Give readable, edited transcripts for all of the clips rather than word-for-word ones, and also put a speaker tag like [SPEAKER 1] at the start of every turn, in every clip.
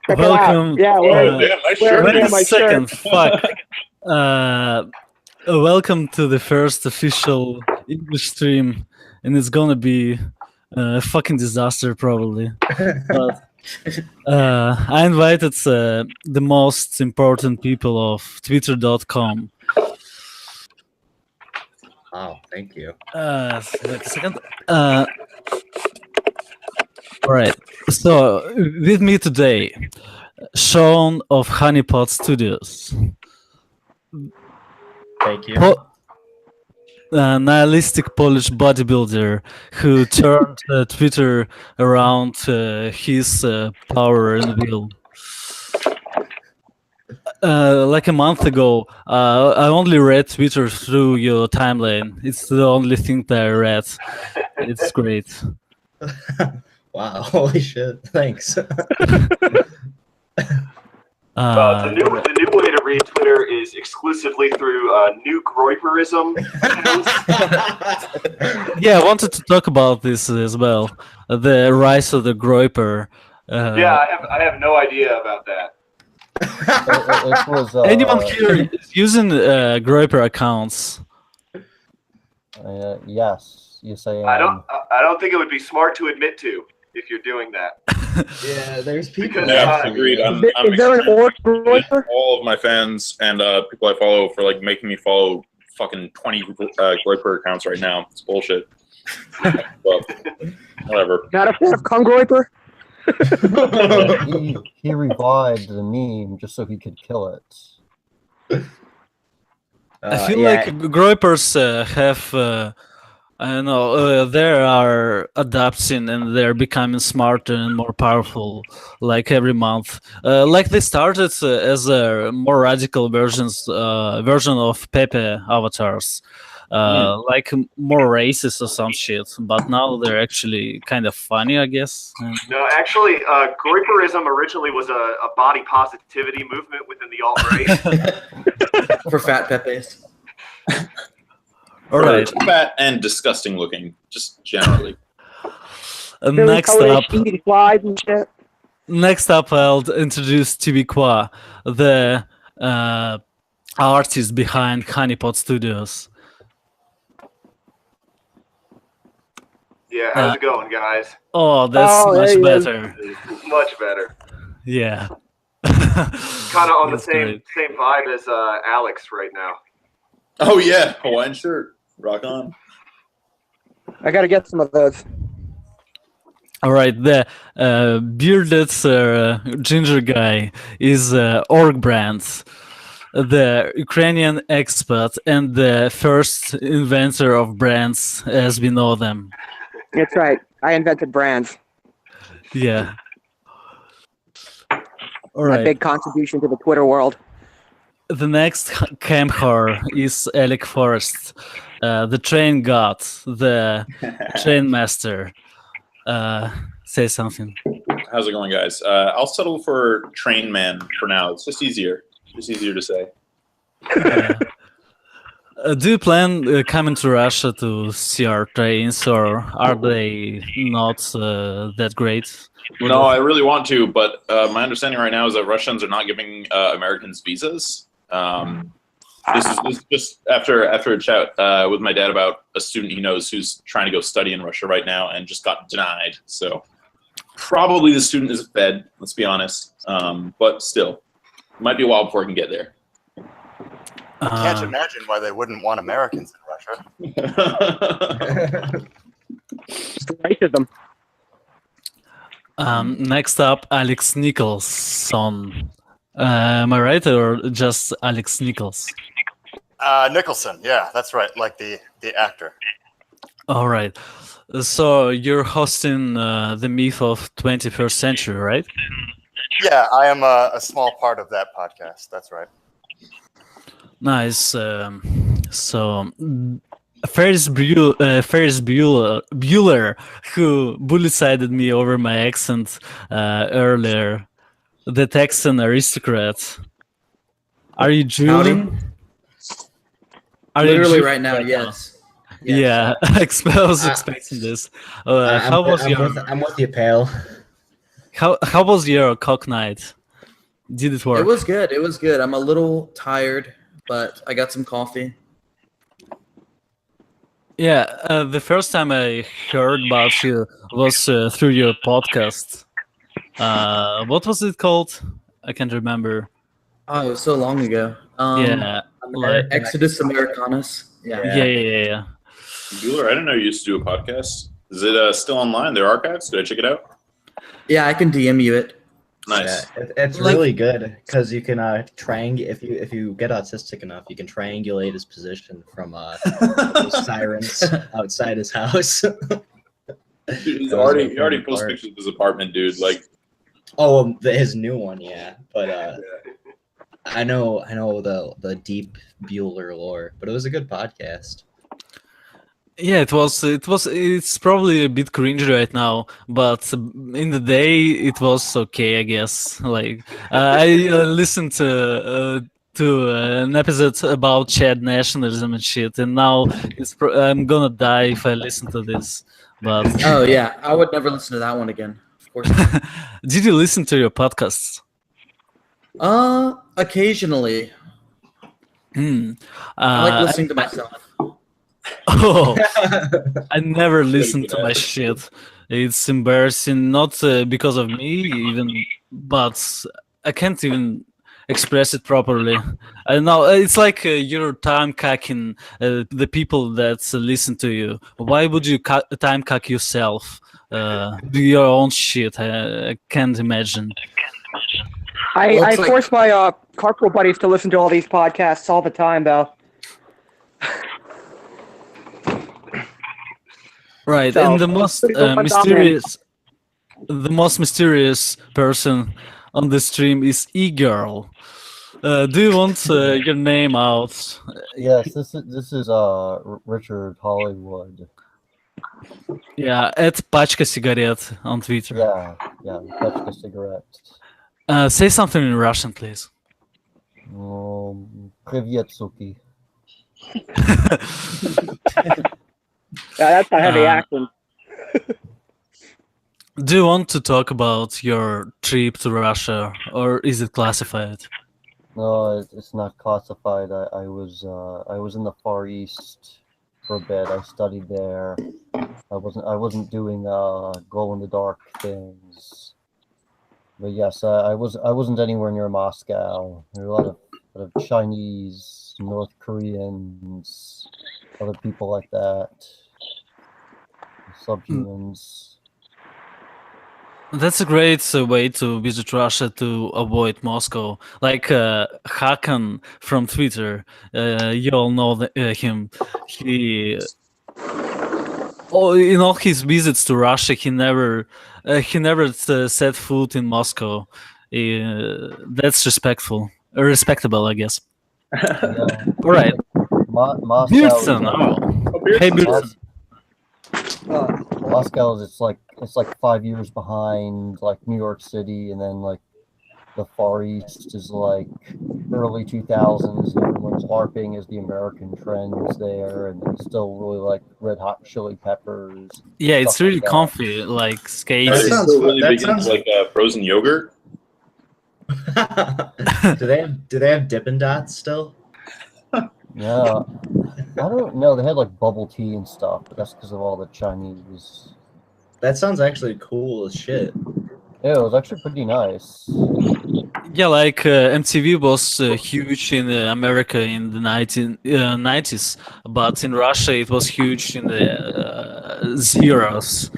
[SPEAKER 1] Check
[SPEAKER 2] Welcome.
[SPEAKER 1] it out. Yeah,
[SPEAKER 3] Oh, damn, nice shirt.
[SPEAKER 1] wearing
[SPEAKER 2] Wait a
[SPEAKER 1] my
[SPEAKER 2] second.
[SPEAKER 1] shirt.
[SPEAKER 2] Fuck. Welcome to the first official English stream, and it's gonna be a fucking disaster probably. But I invited the most important people of Twitter.com.
[SPEAKER 4] Oh, thank you.
[SPEAKER 2] Wait a second. All right. So with me today, Sean of Honeypot Studios.
[SPEAKER 4] Thank you.
[SPEAKER 2] Nihilistic Polish bodybuilder who turned Twitter around his power and will. Like a month ago, I only read Twitter through your timeline. It's the only thing that I read. It's great.
[SPEAKER 4] Wow, holy shit. Thanks.
[SPEAKER 5] The new way to read Twitter is exclusively through new Groiperism.
[SPEAKER 2] Yeah, I wanted to talk about this as well. The rise of the Groiper.
[SPEAKER 5] Yeah, I have no idea about that.
[SPEAKER 6] It was,
[SPEAKER 2] Anyone here is using Groiper accounts?
[SPEAKER 6] Yes, yes, I am.
[SPEAKER 5] I don't think it would be smart to admit to if you're doing that.
[SPEAKER 4] Yeah, there's people.
[SPEAKER 5] Because,
[SPEAKER 3] Yeah, agreed. I'm
[SPEAKER 1] Is there an orc Groiper?
[SPEAKER 3] all of my fans and people I follow for like making me follow fucking 20 Groiper accounts right now. It's bullshit. Well, whatever.
[SPEAKER 1] Not a fan of Kung Groiper?
[SPEAKER 6] He revived the meme just so he could kill it.
[SPEAKER 2] I feel like Groipers have, I don't know, they are adapting and they're becoming smarter and more powerful, like every month. Like they started as a more radical version of Pepe avatars, like more racist or some shit. But now they're actually kind of funny, I guess.
[SPEAKER 5] No, actually, Groiperism originally was a body positivity movement within the alt-right.
[SPEAKER 4] For fat Pepes.
[SPEAKER 2] All right.
[SPEAKER 3] Fat and disgusting looking, just generally.
[SPEAKER 2] Next up, I'll introduce TV Kwa, the artist behind Honeypot Studios.
[SPEAKER 5] Yeah, how's it going, guys?
[SPEAKER 2] Oh, that's much better.
[SPEAKER 5] Much better.
[SPEAKER 2] Yeah.
[SPEAKER 5] Kind of on the
[SPEAKER 2] That's
[SPEAKER 5] same vibe as Alex right now.
[SPEAKER 3] Oh yeah, Hawaiian shirt. Rock on.
[SPEAKER 1] I gotta get some of those.
[SPEAKER 2] All right, the bearded ginger guy is R.O.G Brands, the Ukrainian expert and the first inventor of brands as we know them.
[SPEAKER 1] That's right. I invented brands.
[SPEAKER 2] Yeah. All
[SPEAKER 1] My
[SPEAKER 2] right.
[SPEAKER 1] big contribution to the Twitter world.
[SPEAKER 2] The next camper is Alec Forrest, the train god, the train master. Say something.
[SPEAKER 3] How's it going, guys? I'll settle for train man for now. It's just easier. Just easier to say.
[SPEAKER 2] Do you plan coming to Russia to see our trains, or are they not that great?
[SPEAKER 3] No, I really want to, but my understanding right now is that Russians are not giving Americans visas. This is just after a chat with my dad about a student he knows who's trying to go study in Russia right now and just got denied. So probably the student is fed, let's be honest. But still, it might be a while before I can get there.
[SPEAKER 7] I can't imagine why they wouldn't want Americans in Russia.
[SPEAKER 1] Racism.
[SPEAKER 2] Next up, Alex Nicholson. Am I right, or just Alex Nichols?
[SPEAKER 7] Nicholson, yeah, that's right, like the actor.
[SPEAKER 2] All right. So you're hosting the myth of 21st century, right?
[SPEAKER 7] Yeah, I am a small part of that podcast. That's right.
[SPEAKER 2] Nice. So Ferris Bueller, who bully-sided me over my accent earlier, the Texan aristocrat. Are you drooling?
[SPEAKER 4] Literally right now, yes.
[SPEAKER 2] Yeah, I was expecting this. How was your?
[SPEAKER 4] I'm with you, pal.
[SPEAKER 2] How was your cock night? Did it work?
[SPEAKER 4] It was good. It was good. I'm a little tired, but I got some coffee.
[SPEAKER 2] Yeah, the first time I heard about you was through your podcast. What was it called? I can't remember.
[SPEAKER 4] Oh, it was so long ago.
[SPEAKER 2] Yeah, like
[SPEAKER 4] Exodus Americanus. Yeah.
[SPEAKER 2] yeah.
[SPEAKER 3] Bueller, I didn't know you used to do a podcast. Is it still online? Their archives? Did I check it out?
[SPEAKER 4] Yeah, I can DM you it.
[SPEAKER 3] Nice.
[SPEAKER 8] Yeah, it's
[SPEAKER 4] Like-
[SPEAKER 8] really good because you can if you get autistic enough, you can triangulate his position from those sirens outside his house.
[SPEAKER 3] Dude, he
[SPEAKER 8] That was
[SPEAKER 3] already
[SPEAKER 8] my
[SPEAKER 3] posts
[SPEAKER 8] part.
[SPEAKER 3] pictures of his apartment, dude. Like,
[SPEAKER 8] His new one, yeah. But I know the deep Bueller lore, but it was a good podcast.
[SPEAKER 2] Yeah, it was. It's probably a bit cringy right now, but in the day it was okay, I guess. Like I listened to an episode about Chad nationalism and shit, and now I'm gonna die if I listen to this. But
[SPEAKER 4] Oh yeah, I would never listen to that one again. Of course.
[SPEAKER 2] did you listen to your podcasts?
[SPEAKER 4] Occasionally.
[SPEAKER 2] Hmm.
[SPEAKER 4] I like listening to myself.
[SPEAKER 2] Oh, I never listen to my shit. It's embarrassing, not because of me even, but I can't even express it properly. I know it's like you're time cacking the people that listen to you. Why would you time cack yourself? Do your own shit. I can't imagine.
[SPEAKER 1] I
[SPEAKER 4] Looks like-
[SPEAKER 1] force my carpool buddies to listen to all these podcasts all the time, though.
[SPEAKER 2] Right,
[SPEAKER 1] So,
[SPEAKER 2] and the most
[SPEAKER 1] pretty good
[SPEAKER 2] mysterious person on the stream is E-Girl. Do you want your name out?
[SPEAKER 6] Yes, this is Richard Hollywood.
[SPEAKER 2] Yeah, at Pachka Cigarette on Twitter.
[SPEAKER 6] Yeah, Pachka cigarette.
[SPEAKER 2] Say something in Russian, please.
[SPEAKER 6] Привет, суки.
[SPEAKER 1] Yeah, that's a heavy
[SPEAKER 2] Uh,
[SPEAKER 1] accent.
[SPEAKER 2] Do you want to talk about your trip to Russia, or is it classified?
[SPEAKER 6] No, it's not classified. I was in the Far East for a bit. I studied there. I wasn't doing glow in the dark things. But yes, I wasn't anywhere near Moscow. There were a lot of Chinese, North Koreans, other people like that. Subhumans.
[SPEAKER 2] That's a great way to visit Russia to avoid Moscow. Like Hakan from Twitter, you all know him. He, in all his visits to Russia, he never set foot in Moscow. That's respectable, I guess.
[SPEAKER 6] Yeah.
[SPEAKER 2] All right,
[SPEAKER 6] Moscow.
[SPEAKER 2] Pearson. Hey, Pearson.
[SPEAKER 6] Moscow is it's like 5 years behind like New York City, and then like the Far East is like early 2000s, and everyone's LARPing as the American trends there, and it's still really like Red Hot Chili Peppers.
[SPEAKER 2] Yeah, it's
[SPEAKER 6] stuff
[SPEAKER 2] really
[SPEAKER 6] like that.
[SPEAKER 2] comfy, like
[SPEAKER 3] Are
[SPEAKER 2] skates.
[SPEAKER 3] they
[SPEAKER 8] sounds-
[SPEAKER 3] still really
[SPEAKER 8] that
[SPEAKER 3] big
[SPEAKER 8] sounds-
[SPEAKER 3] into like frozen yogurt?
[SPEAKER 8] do they have Dippin' Dots still?
[SPEAKER 6] Yeah, I don't know. They had like bubble tea and stuff, but that's because of all the Chinese.
[SPEAKER 8] That sounds actually cool as shit.
[SPEAKER 6] Yeah, it was actually pretty nice.
[SPEAKER 2] Yeah, like MTV was huge in America in the 90s, but in Russia it was huge in the zeros.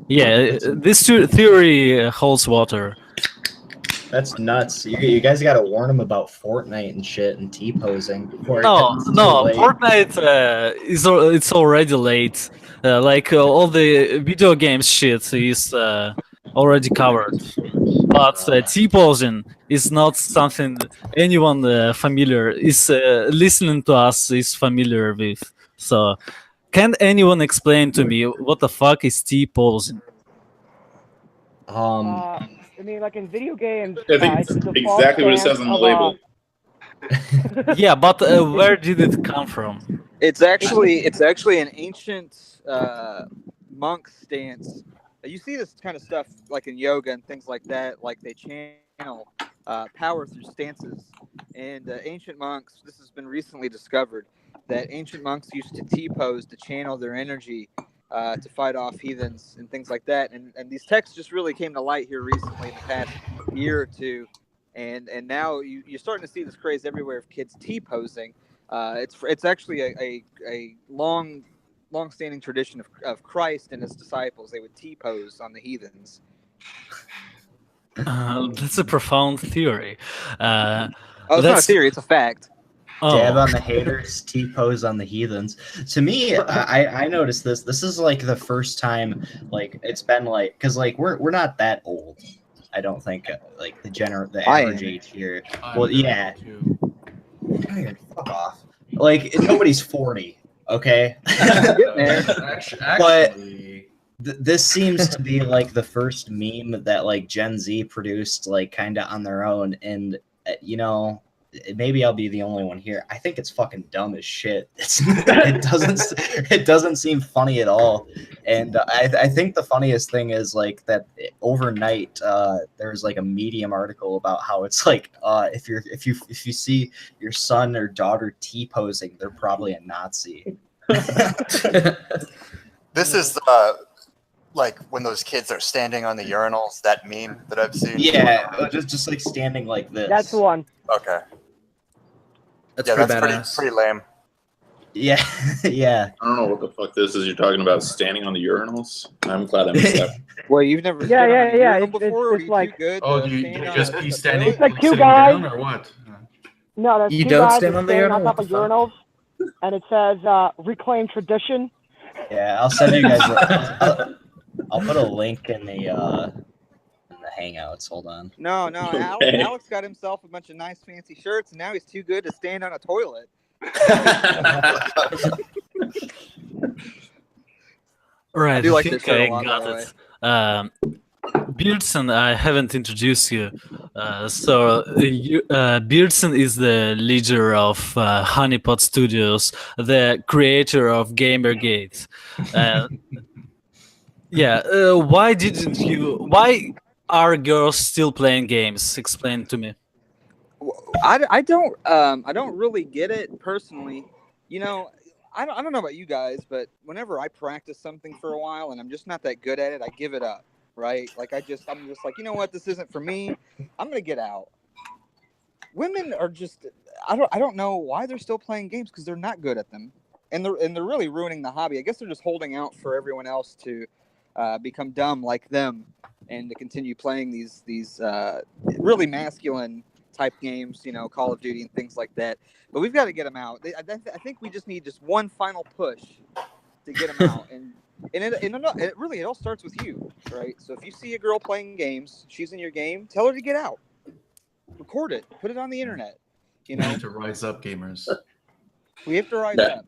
[SPEAKER 2] Yeah, this theory holds water.
[SPEAKER 8] That's nuts. You guys got to warn them about Fortnite and shit and T-posing before it
[SPEAKER 2] No,
[SPEAKER 8] gets too
[SPEAKER 2] no,
[SPEAKER 8] late.
[SPEAKER 2] Fortnite it's already late. All the video games shit is already covered. But T-posing is not something anyone familiar is listening to us is familiar with. So, can anyone explain to me what the fuck is T-posing?
[SPEAKER 1] I mean, like in video games,
[SPEAKER 3] I think
[SPEAKER 1] it's
[SPEAKER 3] it's
[SPEAKER 1] the default
[SPEAKER 3] exactly what it
[SPEAKER 1] stance
[SPEAKER 3] says on the
[SPEAKER 1] of,
[SPEAKER 3] label.
[SPEAKER 2] Yeah, but where did it come from?
[SPEAKER 9] It's actually an ancient monk stance you see this kind of stuff like in yoga and things like that, like they channel power through stances. And ancient monks, this has been recently discovered, that ancient monks used to T-pose to channel their energy to fight off heathens and things like that. And these texts just really came to light here recently in the past year or two. And now you're starting to see this craze everywhere of kids T-posing. It's actually a long-standing tradition of Christ and his disciples. They would T-pose on the heathens.
[SPEAKER 2] That's a profound theory.
[SPEAKER 9] It's not a theory; it's a fact.
[SPEAKER 8] Dab on the haters, T-pose on the heathens. To me, I noticed this. This is like the first time, like it's been like, because like we're not that old. I don't think like the average age here. Well, yeah. Fuck off. Like nobody's 40. Okay. But this seems to be like the first meme that like Gen Z produced, like kind of on their own, and you know. Maybe I'll be the only one here. I think it's fucking dumb as shit. It doesn't seem funny at all. And I think the funniest thing is like that overnight there's like a Medium article about how it's like if you see your son or daughter T-posing, they're probably a Nazi.
[SPEAKER 7] This is like when those kids are standing on the urinals, that meme that I've seen.
[SPEAKER 8] Yeah, just like standing like this.
[SPEAKER 1] That's the one.
[SPEAKER 7] Okay.
[SPEAKER 4] That's
[SPEAKER 7] pretty lame.
[SPEAKER 8] Yeah, yeah.
[SPEAKER 3] I don't know what the fuck this is you're talking about. Standing on the urinals. I'm glad I missed that.
[SPEAKER 9] Well, you've never
[SPEAKER 1] Yeah.
[SPEAKER 9] before.
[SPEAKER 1] It's like
[SPEAKER 9] good,
[SPEAKER 10] do you just be standing?
[SPEAKER 1] It's like two
[SPEAKER 10] sitting
[SPEAKER 1] guys.
[SPEAKER 10] down or what?
[SPEAKER 1] No, there's
[SPEAKER 4] You
[SPEAKER 1] two
[SPEAKER 4] don't
[SPEAKER 1] guys
[SPEAKER 4] stand on the
[SPEAKER 1] standing
[SPEAKER 4] urinal?
[SPEAKER 1] on top of urinals, and it says "Reclaim Tradition."
[SPEAKER 8] Yeah, I'll send you guys. I'll put a link in the Hangouts. Hold on.
[SPEAKER 9] No.
[SPEAKER 3] Okay.
[SPEAKER 9] Alex got himself a bunch of nice fancy shirts, and now he's too good to stand on a toilet.
[SPEAKER 2] Right,
[SPEAKER 9] I do like
[SPEAKER 2] think
[SPEAKER 9] this show a
[SPEAKER 2] I
[SPEAKER 9] lot,
[SPEAKER 2] got
[SPEAKER 9] by
[SPEAKER 2] it. Beardson, I haven't introduced you. Beardson is the leader of Honeypot Studios, the creator of Gamergate. Why are girls still playing games? Explain to me.
[SPEAKER 9] I don't really get it personally. You know, I don't know about you guys, but whenever I practice something for a while and I'm just not that good at it, I give it up. Right? Like I'm just like, you know what, this isn't for me. I'm gonna get out. Women are just I don't know why they're still playing games, because they're not good at them, and they're really ruining the hobby. I guess they're just holding out for everyone else to become dumb like them and to continue playing these really masculine type games, you know, Call of Duty and things like that. But we've got to get them out. I think we just need just one final push to get them out. And it all starts with you, right? So if you see a girl playing games, she's in your game, tell her to get out. Record it. Put it on the internet. You know,
[SPEAKER 10] We need to rise up, gamers.
[SPEAKER 9] we have to rise up.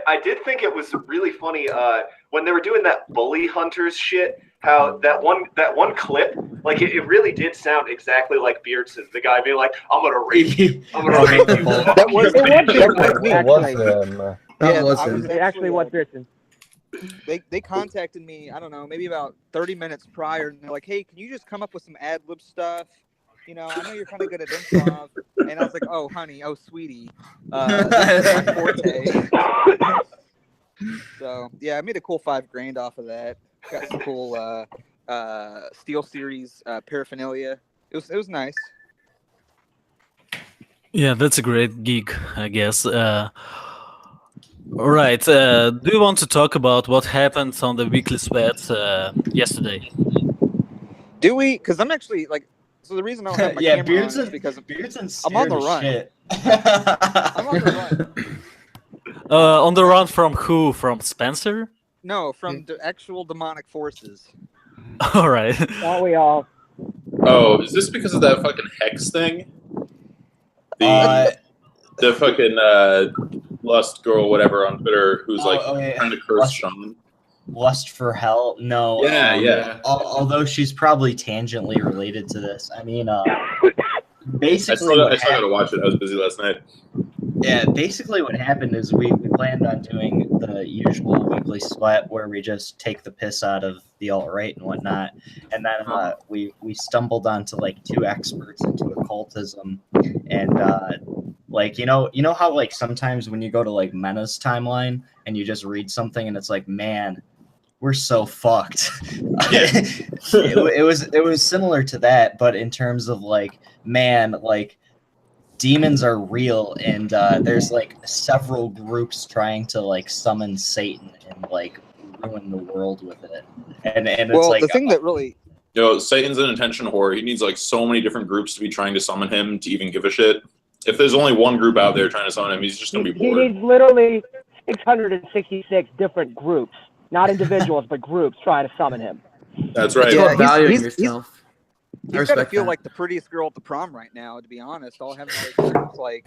[SPEAKER 5] I did think it was really funny when they were doing that bully hunters shit. How that one clip, like it really did sound exactly like Beardson, the guy being like, "I'm gonna rape you. I'm gonna rape you."
[SPEAKER 1] It was
[SPEAKER 4] wasn't.
[SPEAKER 1] It actually was Beardson.
[SPEAKER 9] They contacted me, I don't know, maybe about 30 minutes prior, and they're like, "Hey, can you just come up with some ad lib stuff? You know, I know you're kind of good at improv." And I was like, "Oh, honey, oh, sweetie, this is my forte." So yeah, I made a cool $5,000 off of that. Got some cool Steel Series paraphernalia. It was nice.
[SPEAKER 2] Yeah, that's a great gig, I guess. All right. Do you want to talk about what happened on the Weekly Sweat yesterday?
[SPEAKER 9] Do we? Because I'm actually like, so the reason I don't have my camera on is because I'm on the run. I'm on the run.
[SPEAKER 2] On the run from who? From Spencer?
[SPEAKER 9] No, from the actual demonic forces.
[SPEAKER 2] All right.
[SPEAKER 1] Aren't we all?
[SPEAKER 3] Oh, is this because of that fucking hex thing? The fucking lust girl, whatever, on Twitter, who's trying to curse Sean.
[SPEAKER 8] Lust for Hell? No.
[SPEAKER 3] Yeah.
[SPEAKER 8] Although she's probably tangentially related to this. I mean, basically,
[SPEAKER 3] I still got to watch it. I was busy last night.
[SPEAKER 8] Yeah, basically what happened is we planned on doing the usual weekly sweat where we just take the piss out of the alt-right and whatnot. And then we stumbled onto like two experts into occultism. And like, you know how like sometimes when you go to like Mena's timeline and you just read something and it's like, man, we're so fucked. it was similar to that, but in terms of like, man, like demons are real, and there's like several groups trying to like summon Satan and like ruin the world with it. And it's
[SPEAKER 9] Well,
[SPEAKER 8] like
[SPEAKER 9] the thing that really
[SPEAKER 3] Satan's an intention whore. He needs like so many different groups to be trying to summon him to even give a shit. If there's only one group out there trying to summon him, he's just gonna be
[SPEAKER 1] He
[SPEAKER 3] bored.
[SPEAKER 1] needs literally 666 different groups, not individuals, but groups trying to summon him.
[SPEAKER 3] That's right.
[SPEAKER 4] It's about valuing
[SPEAKER 9] he's-
[SPEAKER 4] yourself. I
[SPEAKER 9] he's got to
[SPEAKER 4] respect
[SPEAKER 9] feel
[SPEAKER 4] that.
[SPEAKER 9] like the prettiest girl at the prom right now, to be honest. All having all his friends like,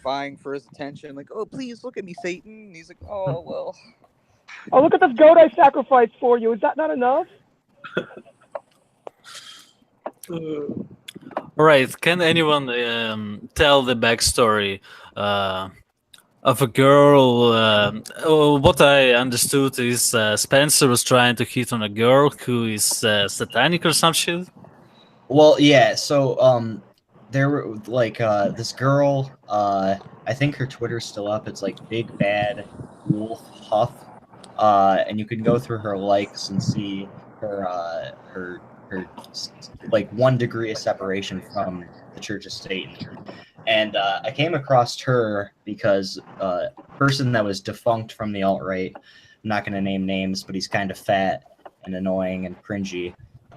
[SPEAKER 9] vying for his attention. Like, oh, please look at me, Satan. And he's like, oh, well.
[SPEAKER 1] Oh, look at this goat I sacrificed for you. Is that not enough?
[SPEAKER 2] All right. Can anyone tell the backstory of a girl? What I understood is Spencer was trying to hit on a girl who is satanic or some shit.
[SPEAKER 8] Well, yeah. So there were like this girl. I think her Twitter's still up. It's like Big Bad Wolf Huff. And you can go through her likes and see her like 1 degree of separation from the Church of Satan. And I came across her because a person that was defunct from the alt-right, I'm not going to name names, but he's kind of fat and annoying and cringy.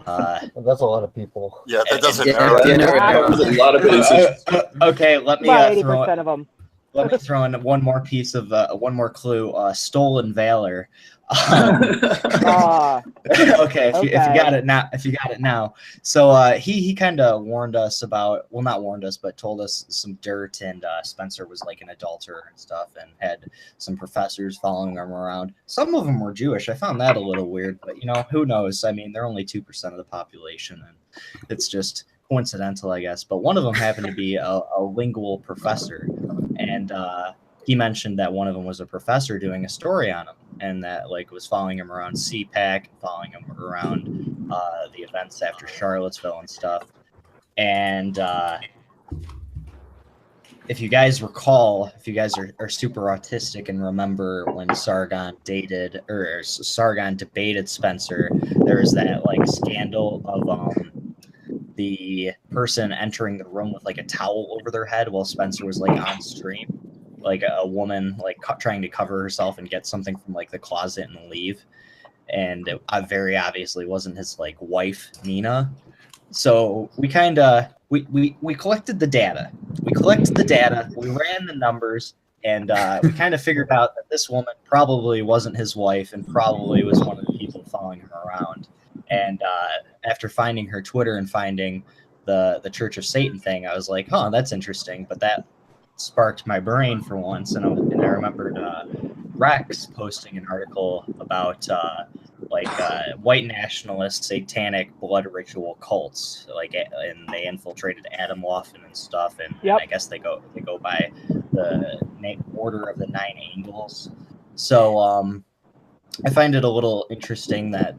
[SPEAKER 6] That's a lot of people.
[SPEAKER 7] Yeah, that doesn't
[SPEAKER 4] Yeah,
[SPEAKER 7] narrow
[SPEAKER 4] yeah,
[SPEAKER 7] it
[SPEAKER 4] never
[SPEAKER 7] down.
[SPEAKER 4] know.
[SPEAKER 3] There's a lot of bases.
[SPEAKER 8] Okay, let me
[SPEAKER 1] About
[SPEAKER 8] throw
[SPEAKER 1] 80% of them.
[SPEAKER 8] Let me throw in one more piece of one more clue. Stolen valor.
[SPEAKER 1] Ah,
[SPEAKER 8] Okay, if you got it now, So he kind of warned us about, well, not warned us, but told us some dirt, and Spencer was like an adulterer and stuff, and had some professors following him around. Some of them were Jewish. I found that a little weird, but who knows? I mean, they're only 2% of the population, and it's just coincidental, I guess. But one of them happened to be a lingual professor, and he mentioned that one of them was a professor doing a story on him, and that like was following him around CPAC, following him around the events after Charlottesville and stuff. And if you guys recall, if you guys are super autistic and remember when Sargon debated Spencer, there was that like scandal of the person entering the room with like a towel over their head while Spencer was like on stream, like a woman like trying to cover herself and get something from like the closet and leave, and it very obviously wasn't his like wife Nina. So we kind of we collected the data. We ran the numbers, and we kind of figured out that this woman probably wasn't his wife and probably was one of the people following him around. And after finding her Twitter and finding the Church of Satan thing, I was like, oh, that's interesting. But that sparked my brain for once, and I remembered Rex posting an article about white nationalist satanic blood ritual cults, and they infiltrated Atomwaffen and stuff, and I guess they go by the order of the 9 angels. So I find it a little interesting that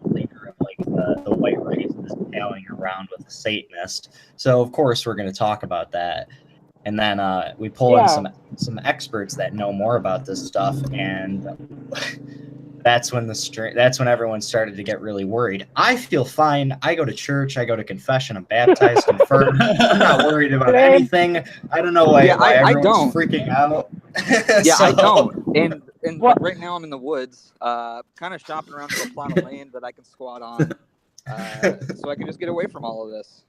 [SPEAKER 8] leader of like the white race is palling around with a Satanist. So of course we're going to talk about that. And then we pull in some experts that know more about this stuff, and that's when everyone started to get really worried. I feel fine. I go to church. I go to confession. I'm baptized, confirmed. I'm not worried about anything. I don't know why everyone's freaking out.
[SPEAKER 9] I don't. And right now I'm in the woods, kind of shopping around for a plot of land that I can squat on, so I can just get away from all of this.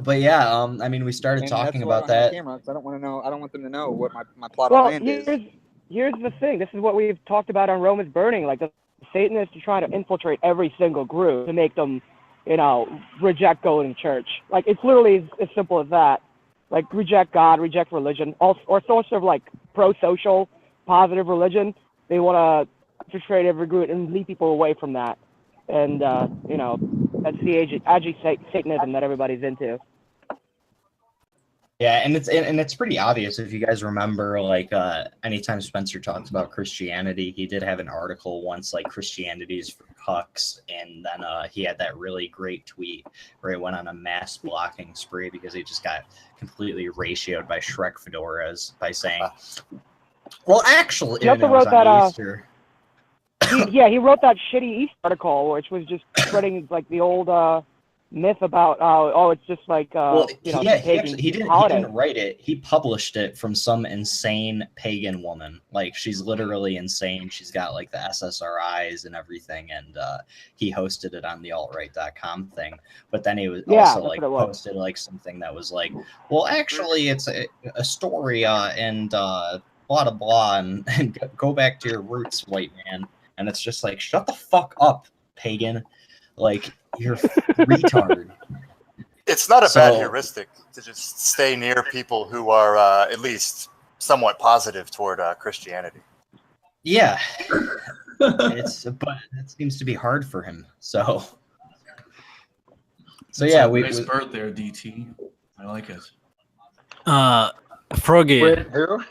[SPEAKER 8] But yeah, I mean, we started talking about that.
[SPEAKER 9] Camera, I don't want to know. I don't want them to know what my plot of land is.
[SPEAKER 1] Here's the thing. This is what we've talked about on Rome is Burning. Like the Satanists are trying to infiltrate every single group to make them, reject going to church. Like it's literally as simple as that. Like reject God, reject religion, or sort of like pro-social, positive religion. They want to infiltrate every group and lead people away from that. And that's the age Satanism that everybody's into.
[SPEAKER 8] Yeah, and it's pretty obvious if you guys remember, like anytime Spencer talks about Christianity, he did have an article once like Christianity's for cucks, and then he had that really great tweet where he went on a mass blocking spree because he just got completely ratioed by Shrek fedoras by saying, "Well, actually,
[SPEAKER 1] He also wrote that.
[SPEAKER 8] Easter."
[SPEAKER 1] He wrote that shitty East article, which was just spreading like the old myth about it's just like
[SPEAKER 8] he didn't write it. He published it from some insane pagan woman. Like, she's literally insane. She's got like the SSRIs and everything, and he hosted it on the altright.com thing. But then he was also like posted like something that was like, well, actually, it's a story and blah blah blah, and go back to your roots, white man. And it's just like, shut the fuck up, pagan. Like, you're retarded.
[SPEAKER 7] It's not a bad heuristic to just stay near people who are at least somewhat positive toward Christianity.
[SPEAKER 8] Yeah. But it seems to be hard for him. So yeah,
[SPEAKER 10] nice bird there, DT. I like it.
[SPEAKER 2] Froggy.
[SPEAKER 11] Wait, who?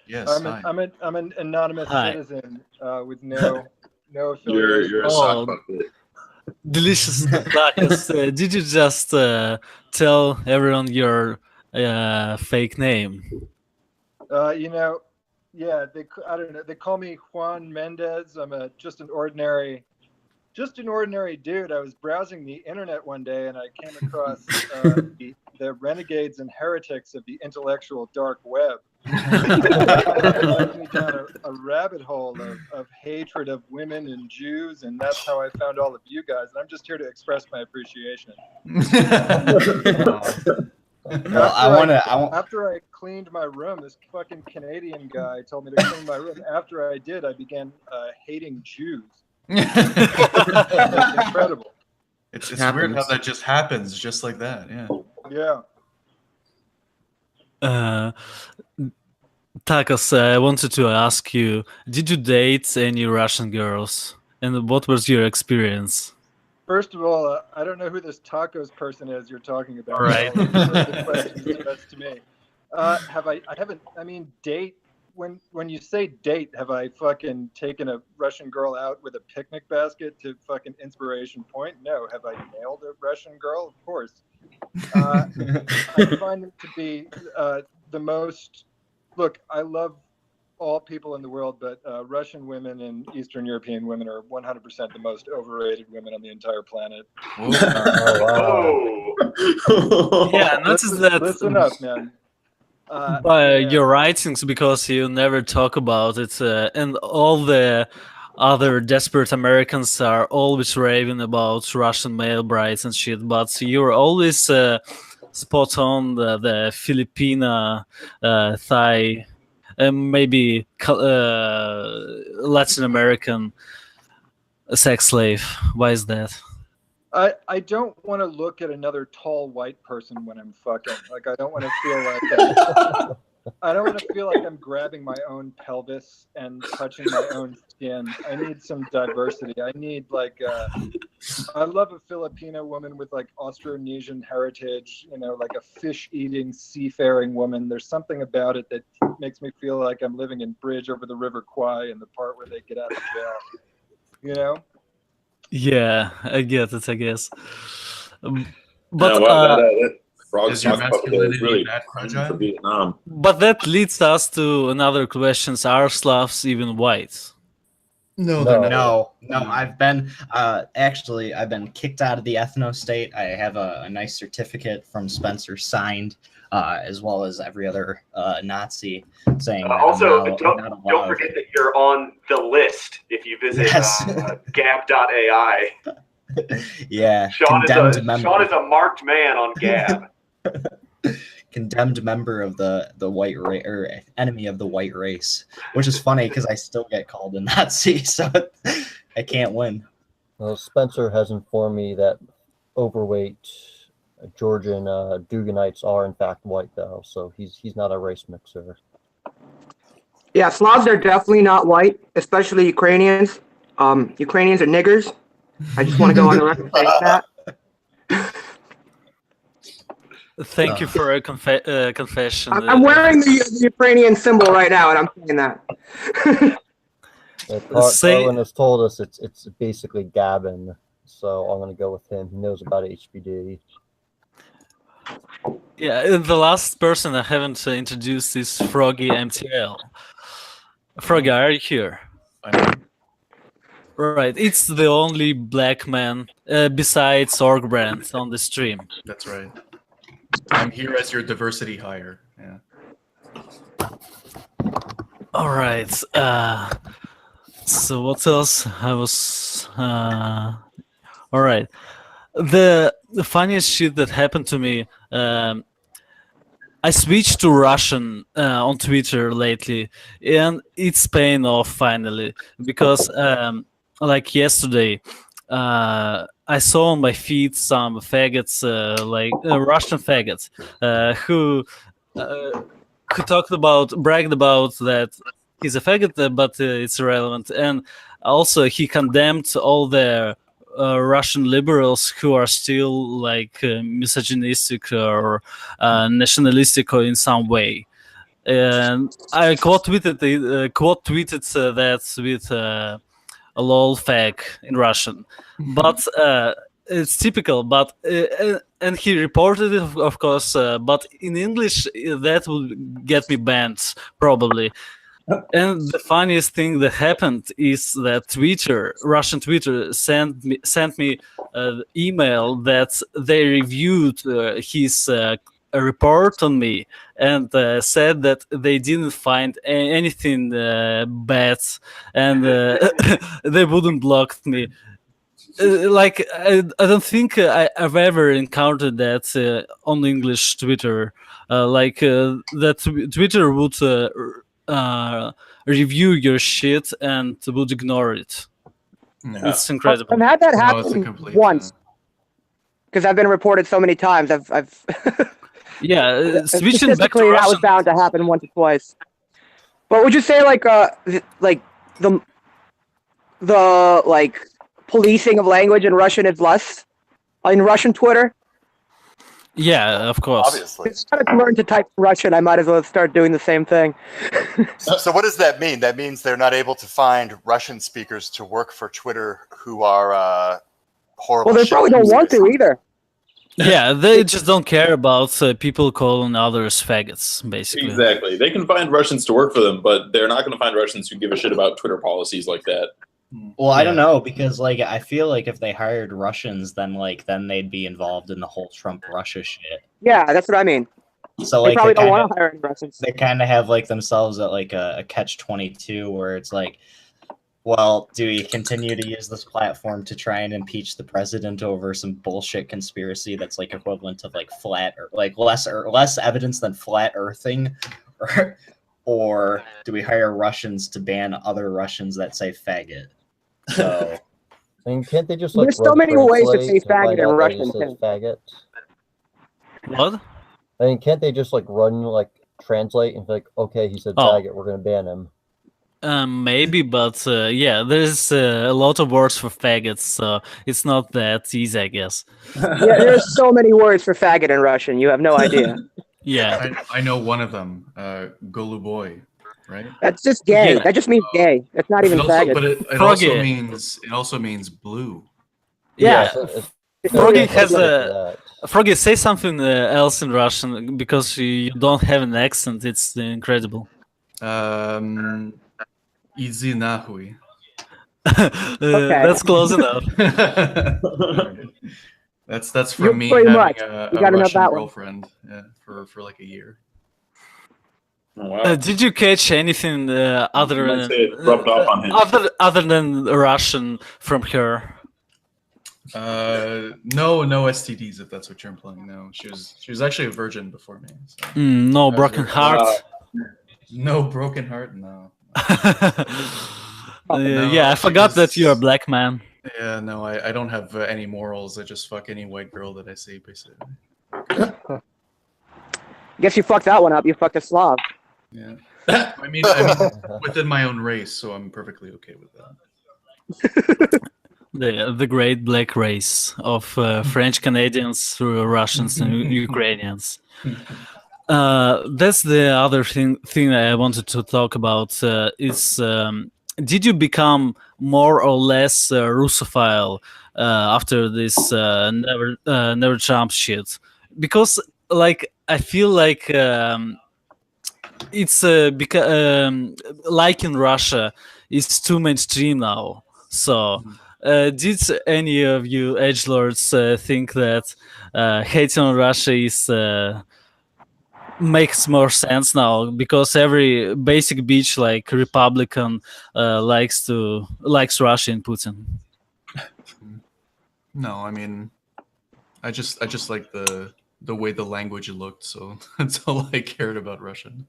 [SPEAKER 10] Yes,
[SPEAKER 11] I'm an anonymous citizen with no affiliation.
[SPEAKER 3] You're a sock bucket.
[SPEAKER 2] Delicious Tacos. Did you just tell everyone your fake name?
[SPEAKER 11] I don't know. They call me Juan Mendez. I'm just an ordinary dude. I was browsing the internet one day and I came across the renegades and heretics of the intellectual dark web. It led me down a rabbit hole of hatred of women and Jews, and that's how I found all of you guys. And I'm just here to express my appreciation. After I cleaned my room, this fucking Canadian guy told me to clean my room. After I did, I began hating Jews. It's incredible.
[SPEAKER 10] It's weird how that just happens, just like that. Yeah.
[SPEAKER 11] Yeah.
[SPEAKER 2] Tacos, I wanted to ask you, did you date any Russian girls? And what was your experience?
[SPEAKER 11] First of all, I don't know who this Tacos person is you're talking about.
[SPEAKER 2] Right.
[SPEAKER 11] The question is addressed to me. Date, when you say date, have I fucking taken a Russian girl out with a picnic basket to fucking Inspiration Point? No. Have I nailed a Russian girl? Of course. I find them to be the most... Look, I love all people in the world, but Russian women and Eastern European women are 100% the most overrated women on the entire planet.
[SPEAKER 2] Yeah, not just that.
[SPEAKER 11] Listen up, man.
[SPEAKER 2] Your writings, because you never talk about it, and all the other desperate Americans are always raving about Russian male brides and shit, but you're always spot on the Filipina, Thai, and maybe Latin American sex slave. Why is that?
[SPEAKER 11] I don't want to look at another tall white person when I'm fucking. Like, I don't want to feel like I'm grabbing my own pelvis and touching my own skin. I need some diversity. I need I love a Filipino woman with like Austronesian heritage, like a fish-eating, seafaring woman. There's something about it that makes me feel like I'm living in Bridge over the River Kwai in the part where they get out of jail.
[SPEAKER 2] Yeah, I get it, I guess.
[SPEAKER 3] Frog's really for Vietnam.
[SPEAKER 2] But that leads us to another question. Are Slavs even white?
[SPEAKER 8] No, they're not. No, I've been kicked out of the ethno state. I have a nice certificate from Spencer signed, as well as every other Nazi saying that
[SPEAKER 5] also,
[SPEAKER 8] I'm
[SPEAKER 5] don't forget that you're on the list if you visit gab.ai.
[SPEAKER 8] Yeah,
[SPEAKER 5] Sean is a marked man on Gab.
[SPEAKER 8] Condemned member of the white race, or enemy of the white race, which is funny because I still get called a Nazi, so I can't win.
[SPEAKER 6] Well, Spencer has informed me that overweight Georgian Duganites are in fact white, though, so he's not a race mixer.
[SPEAKER 1] Yeah, Slavs are definitely not white, especially Ukrainians. Ukrainians are niggers. I just want to go on the record saying that.
[SPEAKER 2] Thank you for a confession.
[SPEAKER 1] I'm wearing the Ukrainian symbol right now, and I'm saying that.
[SPEAKER 6] Carlin has told us it's basically Gavin, so I'm gonna go with him. He knows about HBD.
[SPEAKER 2] Yeah, the last person I haven't introduced is Froggy MTL. Froggy, are you here? Right, it's the only black man besides R.O.G brand on the stream.
[SPEAKER 10] That's right. I'm here as your diversity hire. Yeah.
[SPEAKER 2] All right. So what else? I was. All right. The funniest shit that happened to me. I switched to Russian on Twitter lately, and it's paying off finally because, like yesterday, I saw on my feed some faggots, Russian faggots, who bragged about that he's a faggot, but it's irrelevant, and also he condemned all the Russian liberals who are still like misogynistic or nationalistic or in some way. And I quote tweeted that with a lol fag in Russian, but it's typical. But and he reported it, of course. But in English, that would get me banned probably. And the funniest thing that happened is that Russian Twitter, sent me an email that they reviewed his report on me and said that they didn't find anything bad, and they wouldn't block me. I don't think I've ever encountered that on English Twitter. That Twitter would review your shit and would ignore it.
[SPEAKER 10] Yeah.
[SPEAKER 2] It's incredible.
[SPEAKER 1] I've had that happen once because I've been reported so many times. I've
[SPEAKER 2] yeah, switching back to
[SPEAKER 1] that
[SPEAKER 2] Russian.
[SPEAKER 1] was bound to happen once or twice. But would you say the policing of language in Russian is less in Russian Twitter?
[SPEAKER 2] Yeah, of course.
[SPEAKER 7] Obviously.
[SPEAKER 1] If I learn to type Russian, I might as well start doing the same thing.
[SPEAKER 7] So what does that mean? That means they're not able to find Russian speakers to work for Twitter who are horrible.
[SPEAKER 1] Well, they probably don't want to either.
[SPEAKER 2] Yeah, they just don't care about people calling others faggots, basically.
[SPEAKER 3] Exactly. They can find Russians to work for them, but they're not going to find Russians who give a shit about Twitter policies like that.
[SPEAKER 8] Well, I don't know, because I feel like if they hired Russians, then they'd be involved in the whole Trump Russia shit.
[SPEAKER 1] Yeah, that's what I mean.
[SPEAKER 8] So
[SPEAKER 1] they probably don't want to hire any Russians.
[SPEAKER 8] They kind of have themselves at a catch-22 where it's like, well, do we continue to use this platform to try and impeach the president over some bullshit conspiracy that's equivalent of flat or less evidence than flat earthing, or do we hire Russians to ban other Russians that say faggot? So,
[SPEAKER 6] I mean, can't they just
[SPEAKER 1] there's so many ways to say faggot in Russian.
[SPEAKER 6] Faggot.
[SPEAKER 2] What?
[SPEAKER 6] I mean, can't they just run translate and be okay, he said faggot, we're gonna ban him.
[SPEAKER 2] Maybe, but yeah, there's a lot of words for faggots, so it's not that easy, I guess.
[SPEAKER 1] Yeah, there's so many words for faggot in Russian. You have no idea.
[SPEAKER 2] Yeah,
[SPEAKER 10] I know one of them, Goluboy, right?
[SPEAKER 1] That's just gay.
[SPEAKER 2] Yeah.
[SPEAKER 1] That just means gay. It's not even faggot.
[SPEAKER 10] But it also means blue.
[SPEAKER 2] Yeah. Froggy has
[SPEAKER 6] a
[SPEAKER 2] Froggy, say something else in Russian because you don't have an accent. It's incredible.
[SPEAKER 10] Иди нахуй.
[SPEAKER 2] That's close enough.
[SPEAKER 10] That's from me having a Russian girlfriend for a year.
[SPEAKER 3] Oh, wow.
[SPEAKER 2] Did you catch anything other than Russian from her?
[SPEAKER 10] No STDs, if that's what you're implying. No, she was actually a virgin before me. So.
[SPEAKER 2] No broken heart.
[SPEAKER 10] No broken heart. No.
[SPEAKER 2] Yeah, I forgot that you're a black man.
[SPEAKER 10] Yeah, no, I don't have any morals. I just fuck any white girl that I see, basically.
[SPEAKER 1] Guess you fucked that one up. You fucked a Slav.
[SPEAKER 10] Yeah. I mean, within my own race, so I'm perfectly okay with that.
[SPEAKER 2] The great black race of French Canadians through Russians and Ukrainians. That's the other thing I wanted to talk about. Is did you become more or less Russophile after this never Trump shit? Because like I feel like it's like in Russia, it's too mainstream now. So, did any of you edgelords think that hating on Russia is makes more sense now because every basic bitch like Republican likes Russia and Putin?
[SPEAKER 10] No, I mean, I just like the way the language looked, so that's all I cared about Russian.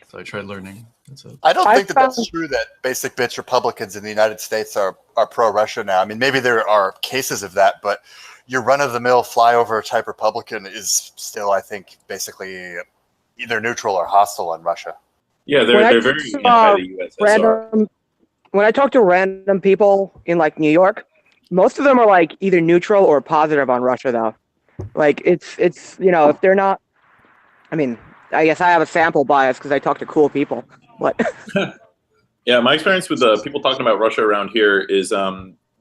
[SPEAKER 10] So I tried learning. That's it.
[SPEAKER 7] I don't think that's true that basic bitch Republicans in the United States are pro-Russia now. I mean, maybe there are cases of that, but your run-of-the-mill flyover type Republican is still, I think, basically either neutral or hostile on Russia.
[SPEAKER 3] Yeah, they're very anti-the USSR.
[SPEAKER 1] When I talk to random people in like New York, most of them are like either neutral or positive on Russia, though. Like it's if they're not, I mean, I guess I have a sample bias because I talk to cool people. What?
[SPEAKER 3] Yeah, my experience with people talking about Russia around here is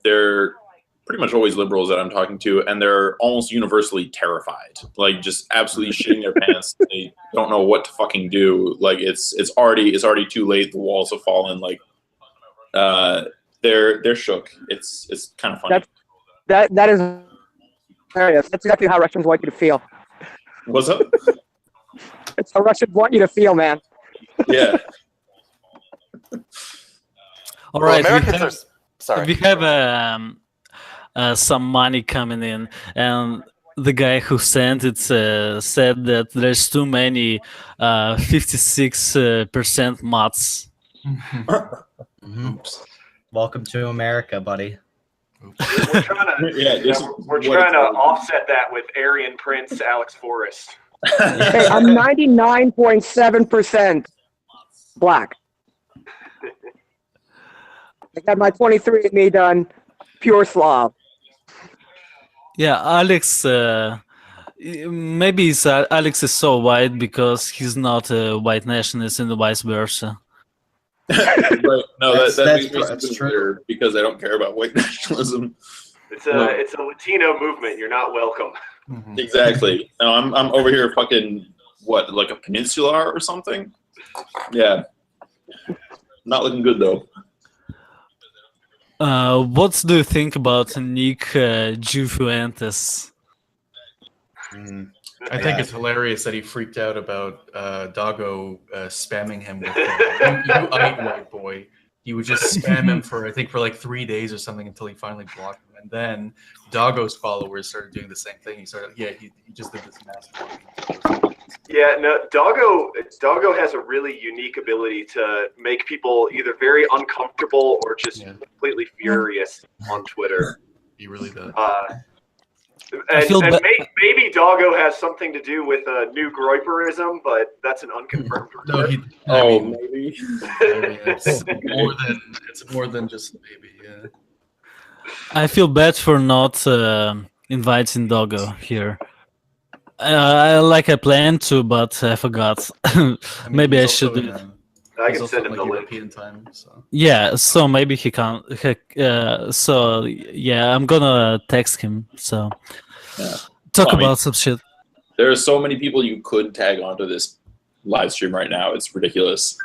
[SPEAKER 3] they're pretty much always liberals that I'm talking to, and they're almost universally terrified, like just absolutely shitting their pants. They don't know what to fucking do. Like it's already too late. The walls have fallen. Like they're shook. It's kind of funny.
[SPEAKER 1] That is hilarious. That's exactly how Russians want you to feel.
[SPEAKER 3] What's up?
[SPEAKER 1] It's how Russians want you to feel, man.
[SPEAKER 3] Yeah.
[SPEAKER 2] All right.
[SPEAKER 7] We
[SPEAKER 2] have some money coming in, and the guy who sent it said that there's too many 56% mods.
[SPEAKER 8] Oops. Welcome to America, buddy.
[SPEAKER 5] We're trying to offset that with Aryan Prince Alex Forrest.
[SPEAKER 1] Hey, I'm 99.7% black. I got my 23andMe done, pure Slav.
[SPEAKER 2] Yeah, Alex. Maybe Alex is so white because he's not a white nationalist and vice versa.
[SPEAKER 3] Right. No, that's true. Because I don't care about white nationalism.
[SPEAKER 5] It's a Latino movement. You're not welcome.
[SPEAKER 3] Exactly. No, I'm over here fucking what, like a peninsula or something? Yeah. Not looking good though.
[SPEAKER 2] What do you think about Nick Jufuentes?
[SPEAKER 10] I think it's hilarious that he freaked out about Doggo spamming him with you white boy. He would just spam him for like 3 days or something until he finally blocked him. And then Doggo's followers started doing the same thing. He just did this massive.
[SPEAKER 5] Yeah, no, Doggo has a really unique ability to make people either very uncomfortable or just completely furious on Twitter.
[SPEAKER 10] He really does.
[SPEAKER 5] Maybe Doggo has something to do with new Groiperism, but that's an unconfirmed report.
[SPEAKER 3] Maybe.
[SPEAKER 10] It's more than just maybe. Yeah.
[SPEAKER 2] I feel bad for not inviting Doggo here. I planned to, but I forgot. Maybe I should.
[SPEAKER 5] I can send him the link.
[SPEAKER 10] European time, so.
[SPEAKER 2] Yeah, so maybe he can. So yeah, I'm gonna text him. So talk about some shit.
[SPEAKER 3] There are so many people you could tag onto this live stream right now. It's ridiculous.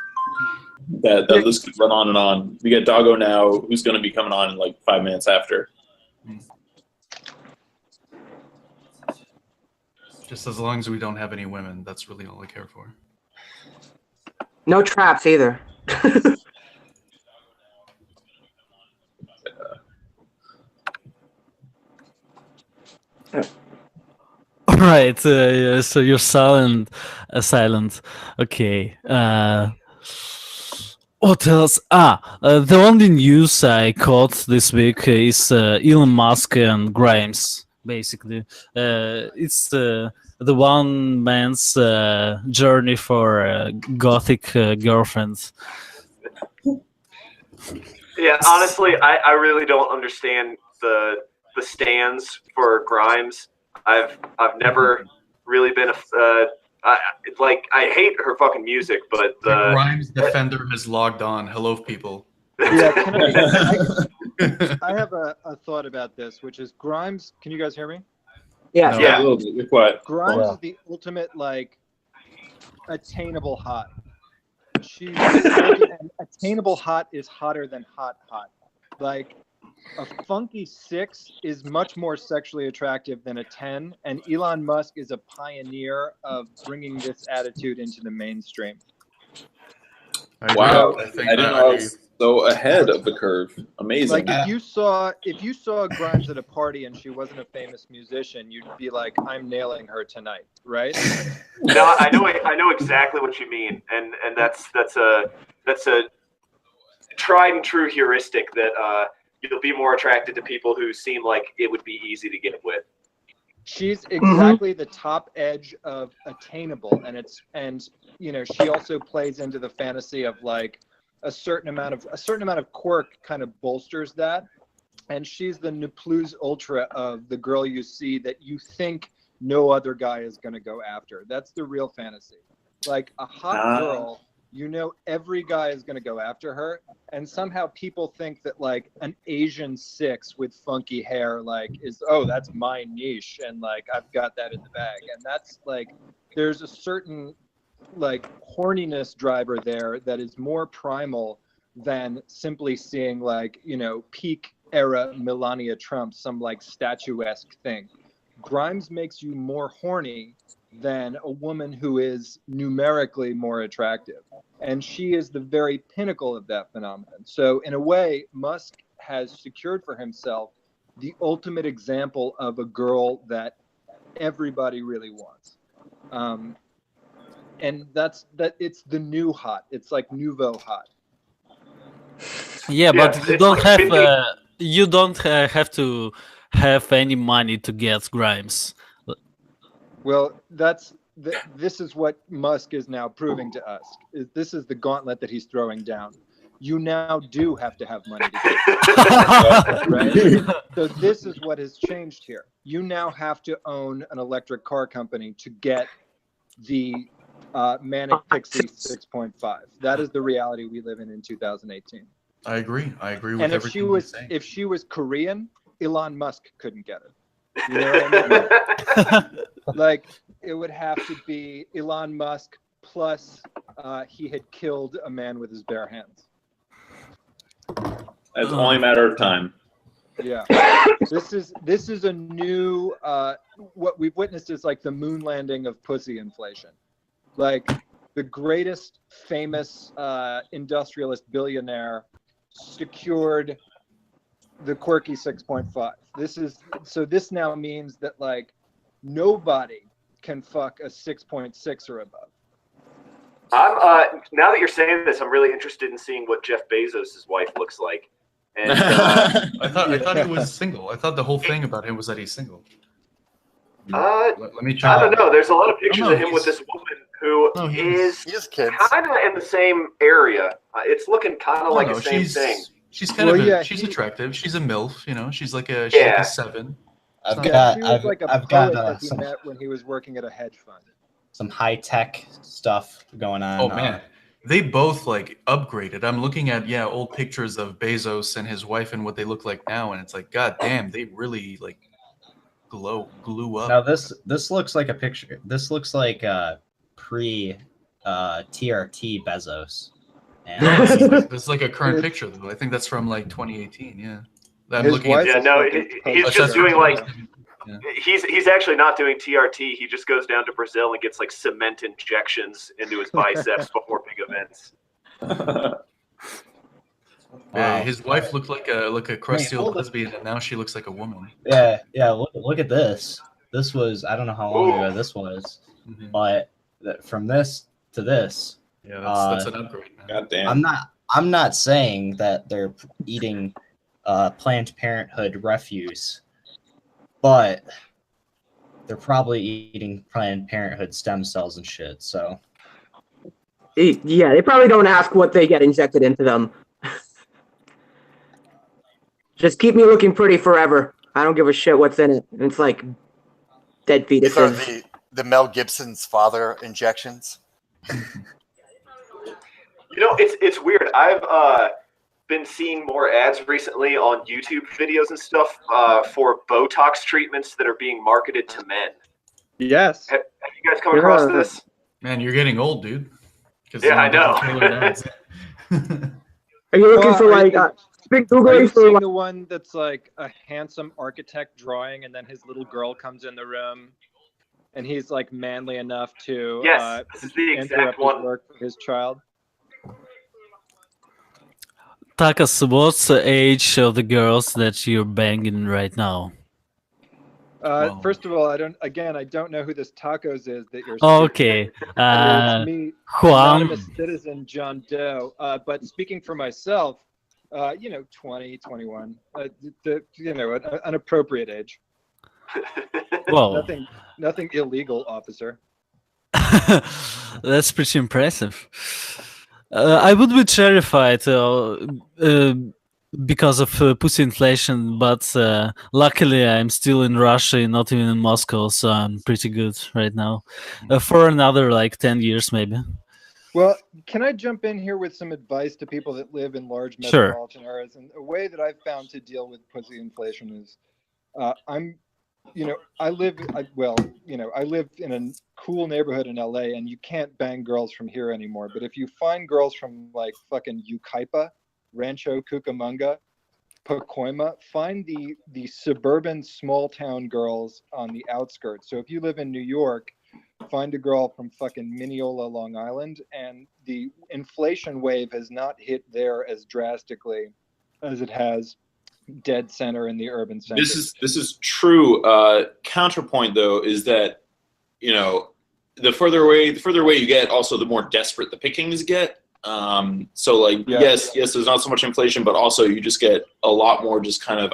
[SPEAKER 3] That list could run on and on. We got Doggo now, who's going to be coming on in like 5 minutes after.
[SPEAKER 10] Just as long as we don't have any women, that's really all I care for.
[SPEAKER 1] No traps either.
[SPEAKER 2] All right, so you're silent. Okay. What else? The only news I caught this week is Elon Musk and Grimes. Basically, it's the one man's journey for a gothic girlfriend.
[SPEAKER 5] Yeah, honestly, I really don't understand the stands for Grimes. I've never really been I hate her fucking music, but
[SPEAKER 10] The Grimes Defender has logged on. Hello, people.
[SPEAKER 11] Yeah, I have a thought about this, which is Grimes. Can you guys hear me?
[SPEAKER 1] Yeah.
[SPEAKER 3] No, yeah, a little bit. You're quiet.
[SPEAKER 11] Grimes is the ultimate attainable hot. She's attainable hot is hotter than hot. Like a funky 6 is much more sexually attractive than a 10, and Elon Musk is a pioneer of bringing this attitude into the mainstream.
[SPEAKER 3] Wow, I didn't know I was so ahead of the curve. Amazing.
[SPEAKER 11] Like if you saw Grimes at a party and she wasn't a famous musician, you'd be like, I'm nailing her tonight, right?
[SPEAKER 5] No, I know exactly what you mean, and that's a tried and true heuristic that you'll be more attracted to people who seem like it would be easy to get with.
[SPEAKER 11] She's exactly the top edge of attainable, and she also plays into the fantasy of like a certain amount of quirk kind of bolsters that, and she's the ne plus ultra of the girl you see that you think no other guy is going to go after. That's the real fantasy. Like a hot girl, every guy is going to go after her, and somehow people think that like an Asian 6 with funky hair that's my niche, and like I've got that in the bag. And that's like there's a certain like horniness driver there that is more primal than simply seeing like peak era Melania Trump, some like statuesque thing. Grimes makes you more horny than a woman who is numerically more attractive, and she is the very pinnacle of that phenomenon. So in a way, Musk has secured for himself the ultimate example of a girl that everybody really wants, and it's the new hot. It's like nouveau hot.
[SPEAKER 2] Yeah, but you don't have to have any money to get Grimes.
[SPEAKER 11] Well, this is what Musk is now proving to us. This is the gauntlet that he's throwing down. You now do have to have money to get it, right? So this is what has changed here. You now have to own an electric car company to get the Manic Pixie 6.5. That is the reality we live in 2018.
[SPEAKER 10] I agree with
[SPEAKER 11] and
[SPEAKER 10] everything you're saying.
[SPEAKER 11] If she was Korean, Elon Musk couldn't get it. You know what I mean? Like it would have to be Elon Musk plus he had killed a man with his bare hands.
[SPEAKER 3] It's only a matter of time.
[SPEAKER 11] Yeah, this is a new what we've witnessed is like the moon landing of pussy inflation. Like the greatest famous industrialist billionaire secured the quirky 6.5. This now means that like nobody can fuck a 6.6 or above.
[SPEAKER 5] I'm now that you're saying this, I'm really interested in seeing what Jeff Bezos' wife looks like. And
[SPEAKER 10] I thought he was single. I thought the whole thing about him was that he's single.
[SPEAKER 5] Let
[SPEAKER 10] me try.
[SPEAKER 5] I don't know. There's a lot of pictures of him with this woman who is kind of in the same area. It's looking kind of like the same thing.
[SPEAKER 10] She's kind of she's attractive. She's a MILF, she's like a 7.
[SPEAKER 11] I've got that he met when he was working at a hedge fund.
[SPEAKER 8] Some high tech stuff going on.
[SPEAKER 10] Oh man, they both like upgraded. I'm looking at old pictures of Bezos and his wife and what they look like now, and it's like, god damn, they really like glue up.
[SPEAKER 8] Now this looks like a picture. This looks like pre TRT Bezos. And
[SPEAKER 10] this is like a current picture though. I think that's from like 2018. Yeah, I'm
[SPEAKER 5] his
[SPEAKER 10] looking
[SPEAKER 5] wife
[SPEAKER 10] at.
[SPEAKER 5] He's just doing like. Yeah. He's actually not doing TRT. He just goes down to Brazil and gets like cement injections into his biceps before big events.
[SPEAKER 10] Wow. His wife looked like a crusty old lesbian, and now she looks like a woman.
[SPEAKER 8] Yeah. Look at this. This was I don't know how long ago this was, but from this to this.
[SPEAKER 10] Yeah, that's an upgrade. Man.
[SPEAKER 3] God damn.
[SPEAKER 8] I'm not saying that they're eating Planned Parenthood refuse. But they're probably eating Planned Parenthood stem cells and shit, so.
[SPEAKER 12] Yeah, they probably don't ask what they get injected into them.
[SPEAKER 1] Just keep me looking pretty forever. I don't give a shit what's in it. It's like dead
[SPEAKER 7] These are
[SPEAKER 1] fetuses.
[SPEAKER 7] the Mel Gibson's father injections.
[SPEAKER 5] You know, it's weird. I've been seeing more ads recently on YouTube videos and stuff for Botox treatments that are being marketed to men.
[SPEAKER 11] Yes.
[SPEAKER 5] Have you guys come across this?
[SPEAKER 10] Man, you're getting old, dude.
[SPEAKER 5] Yeah, I know.
[SPEAKER 1] Are you looking for like speak
[SPEAKER 11] Are
[SPEAKER 1] Googling
[SPEAKER 11] you
[SPEAKER 1] for
[SPEAKER 11] seeing
[SPEAKER 1] like,
[SPEAKER 11] the one that's like a handsome architect drawing, and then his little girl comes in the room, and he's like manly enough to
[SPEAKER 5] Yes, this is the exact
[SPEAKER 11] interrupt
[SPEAKER 5] one.
[SPEAKER 11] his work for his child?
[SPEAKER 2] Takas, what's the age of the girls that you're banging right now?
[SPEAKER 11] First of all, I don't know who this Tacos is that you're.
[SPEAKER 2] Okay.
[SPEAKER 11] It's me,
[SPEAKER 2] Juan.
[SPEAKER 11] anonymous citizen John Doe. But speaking for myself, 20, 21, an appropriate age.
[SPEAKER 2] Whoa.
[SPEAKER 11] Nothing illegal, officer.
[SPEAKER 2] That's pretty impressive. I would be terrified because of pussy inflation, but luckily I'm still in Russia, not even in Moscow, so I'm pretty good right now. For another like 10 years, maybe.
[SPEAKER 11] Well, can I jump in here with some advice to people that live in large
[SPEAKER 2] Sure.
[SPEAKER 11] metropolitan areas? And a way that I've found to deal with pussy inflation is, I live in a cool neighborhood in LA, and you can't bang girls from here anymore. But if you find girls from like fucking Yucaipa, Rancho Cucamonga, Pacoima, find the suburban small town girls on the outskirts. So if you live in New York, find a girl from fucking Mineola, Long Island, and the inflation wave has not hit there as drastically as it has dead center in the urban center.
[SPEAKER 3] This is true. Counterpoint though is that the further away you get, also the more desperate the pickings get. So like yes, there's not so much inflation, but also you just get a lot more just kind of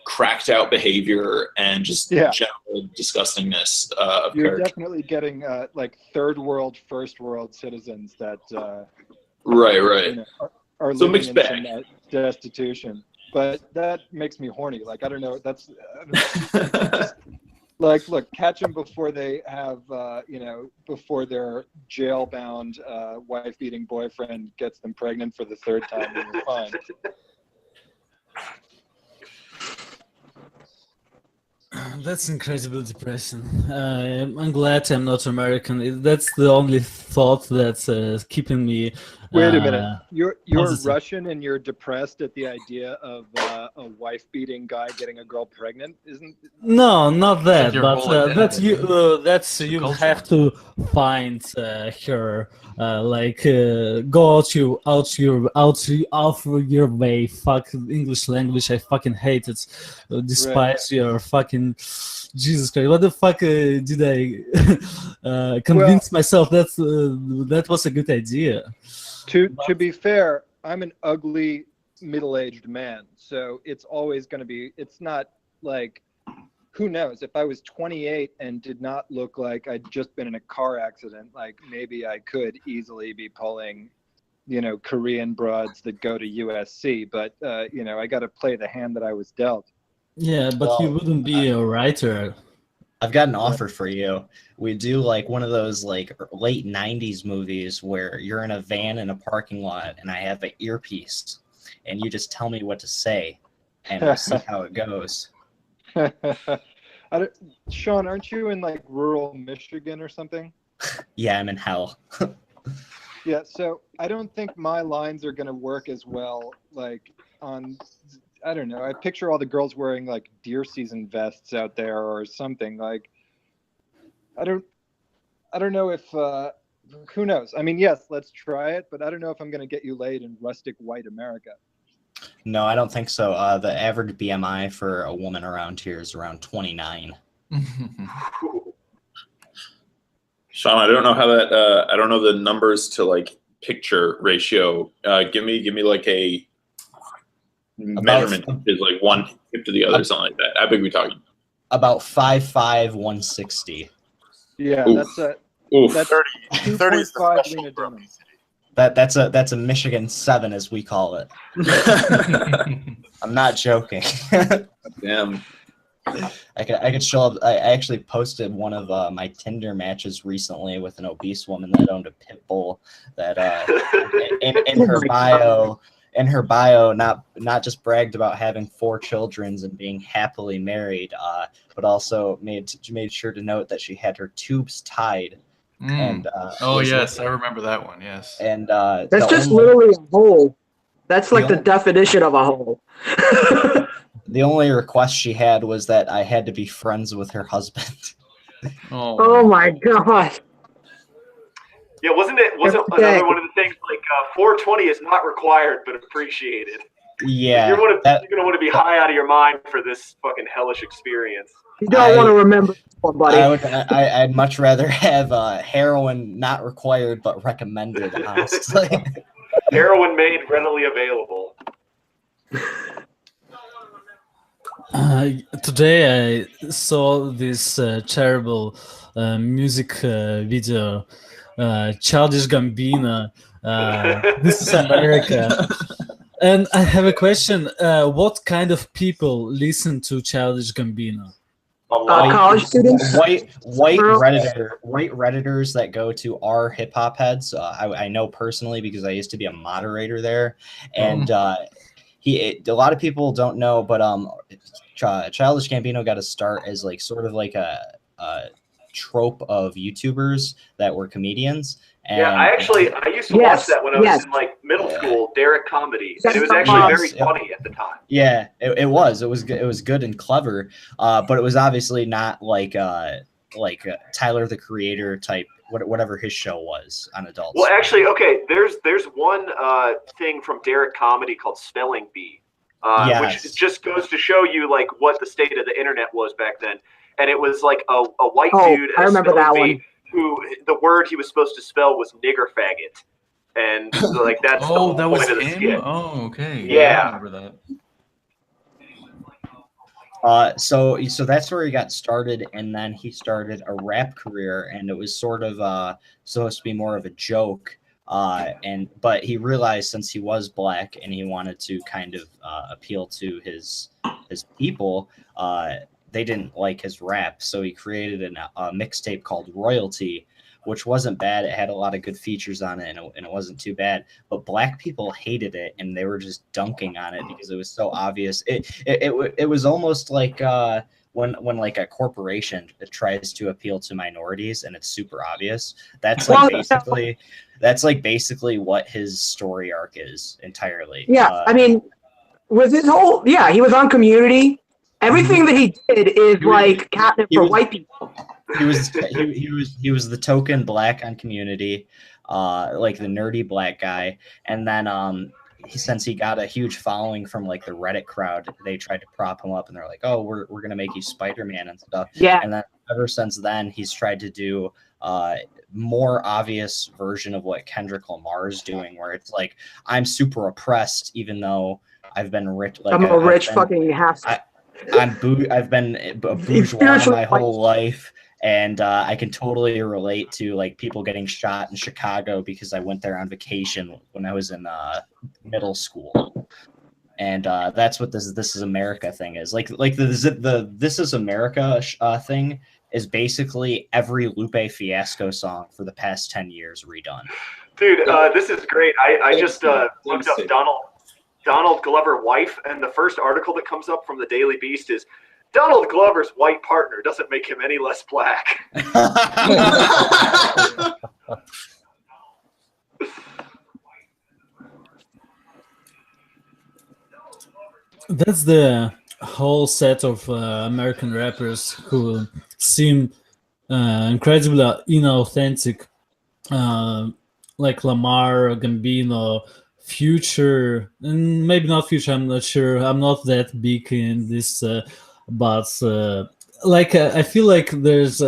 [SPEAKER 3] cracked out behavior and just general disgustingness.
[SPEAKER 11] You're definitely getting like third world, first world citizens that
[SPEAKER 3] right
[SPEAKER 11] are
[SPEAKER 3] so
[SPEAKER 11] living
[SPEAKER 3] mixed
[SPEAKER 11] in
[SPEAKER 3] bag.
[SPEAKER 11] some destitution. But that makes me horny. Like I don't know. Like, look, catch them before they have, before their jail-bound wife-beating boyfriend gets them pregnant for the third time, and you're fine.
[SPEAKER 2] That's incredibly depressing. I'm glad I'm not American. That's the only thought that's keeping me.
[SPEAKER 11] Wait a minute. You're
[SPEAKER 2] positive.
[SPEAKER 11] Russian and you're depressed at the idea of a wife-beating guy getting a girl pregnant, isn't?
[SPEAKER 2] No, not that.
[SPEAKER 10] your
[SPEAKER 2] But
[SPEAKER 10] whole identity.
[SPEAKER 2] you have to find her. Go out your way. Fuck English language. I fucking hate it. Despise your fucking Jesus Christ. What the fuck did I convince myself that was a good idea?
[SPEAKER 11] To be fair, I'm an ugly middle-aged man, so it's always going to be. It's not like, who knows? If I was 28 and did not look like I'd just been in a car accident, like maybe I could easily be pulling, Korean broads that go to USC. But I got to play the hand that I was dealt.
[SPEAKER 2] Yeah, but you wouldn't be a writer.
[SPEAKER 8] I've got an offer for you. We do like one of those like late 90s movies where you're in a van in a parking lot and I have an earpiece and you just tell me what to say and we'll see how it goes.
[SPEAKER 11] Sean, aren't you in like rural Michigan or something?
[SPEAKER 8] Yeah, I'm in hell.
[SPEAKER 11] Yeah, so I don't think my lines are going to work as well like on... I don't know. I picture all the girls wearing like deer season vests out there or something. Like, I don't know if, who knows? I mean, yes, let's try it, but I don't know if I'm going to get you laid in rustic white America.
[SPEAKER 8] No, I don't think so. The average BMI for a woman around here is around 29.
[SPEAKER 3] Sean, I don't know how that. I don't know the numbers to like picture ratio. Give me like a measurement is like one hip to the other, something like that. How big are we talking?
[SPEAKER 8] About 5'5", 160.
[SPEAKER 11] Yeah,
[SPEAKER 3] Oof.
[SPEAKER 11] that's
[SPEAKER 7] 30 is the
[SPEAKER 11] 2.5
[SPEAKER 7] threshold
[SPEAKER 11] Lena
[SPEAKER 7] for
[SPEAKER 11] Dunham.
[SPEAKER 7] obesity.
[SPEAKER 8] That's a Michigan 7, as we call it. I'm not joking.
[SPEAKER 3] Damn.
[SPEAKER 8] I could show up. I actually posted one of my Tinder matches recently with an obese woman that owned a pit bull. That in her bio, not just bragged about having 4 children and being happily married, but also made sure to note that she had her tubes tied. And
[SPEAKER 10] oh yes, I remember that one. Yes.
[SPEAKER 8] And
[SPEAKER 1] that's just literally a hole. That's like the definition of a hole.
[SPEAKER 8] The only request she had was that I had to be friends with her husband.
[SPEAKER 1] Oh my god.
[SPEAKER 5] Yeah, wasn't another one of the things like 420 is not required but appreciated?
[SPEAKER 8] Yeah.
[SPEAKER 5] You're gonna want to be high out of your mind for this fucking hellish experience.
[SPEAKER 1] You don't want to remember this one, buddy.
[SPEAKER 8] I'd much rather have heroin not required but recommended, honestly.
[SPEAKER 5] Heroin made readily available.
[SPEAKER 2] Today I saw this terrible music video, Childish Gambino, This is America. And I have a question. What kind of people listen to Childish Gambino?
[SPEAKER 1] College students,
[SPEAKER 8] white Redditors that go to our hip hop heads. I know personally because I used to be a moderator there, and a lot of people don't know, but Childish Gambino got to start as like sort of like a trope of YouTubers that were comedians. And
[SPEAKER 5] yeah, I used to watch that when I was in like middle school, Derek Comedy, and it was actually very funny at the time.
[SPEAKER 8] Yeah, it was good and clever, but it was obviously not like Tyler the Creator type, whatever his show was on Adult
[SPEAKER 5] Well,
[SPEAKER 8] Swim.
[SPEAKER 5] actually, okay, there's one thing from Derek Comedy called Spelling Bee, which just goes to show you like what the state of the internet was back then, and it was like a white dude.
[SPEAKER 1] I remember that one.
[SPEAKER 5] Who the word he was supposed to spell was nigger faggot, and like that's the whole
[SPEAKER 10] that
[SPEAKER 5] point
[SPEAKER 10] was
[SPEAKER 5] of the
[SPEAKER 10] him.
[SPEAKER 5] skit.
[SPEAKER 10] Oh, okay.
[SPEAKER 5] Yeah.
[SPEAKER 10] I remember
[SPEAKER 8] that. So that's where he got started, and then he started a rap career, and it was sort of supposed to be more of a joke. But he realized since he was black and he wanted to kind of appeal to his people, they didn't like his rap, so he created a mixtape called Royalty, which wasn't bad. It had a lot of good features on it, and it wasn't too bad. But black people hated it, and they were just dunking on it because it was so obvious. It was almost like when like a corporation tries to appeal to minorities, and it's super obvious. That's like basically what his story arc is entirely.
[SPEAKER 1] Yeah, I mean, with his whole he was on Community. Everything that he did is like catnip for white people.
[SPEAKER 8] He was the token black on Community, like the nerdy black guy, and then since he got a huge following from like the Reddit crowd, they tried to prop him up, and they're like, "Oh, we're gonna make you Spider-Man and stuff."
[SPEAKER 1] Yeah.
[SPEAKER 8] And then ever since then, he's tried to do more obvious version of what Kendrick Lamar is doing, where it's like, I'm super oppressed, even though I've been rich. Like,
[SPEAKER 1] I'm a rich fucking half.
[SPEAKER 8] I've been a bourgeois my whole life, and I can totally relate to like people getting shot in Chicago because I went there on vacation when I was in middle school, and that's what this is America thing is. Like the This Is America thing is basically every Lupe Fiasco song for the past 10 years redone.
[SPEAKER 5] Dude, this is great. I just looked up Donald Glover wife, and the first article that comes up from the Daily Beast is Donald Glover's white partner doesn't make him any less black.
[SPEAKER 2] That's the whole set of American rappers who seem incredibly inauthentic, like Lamar, Gambino, Future, and maybe not Future. I'm not sure. I'm not that big in this, but I feel like there's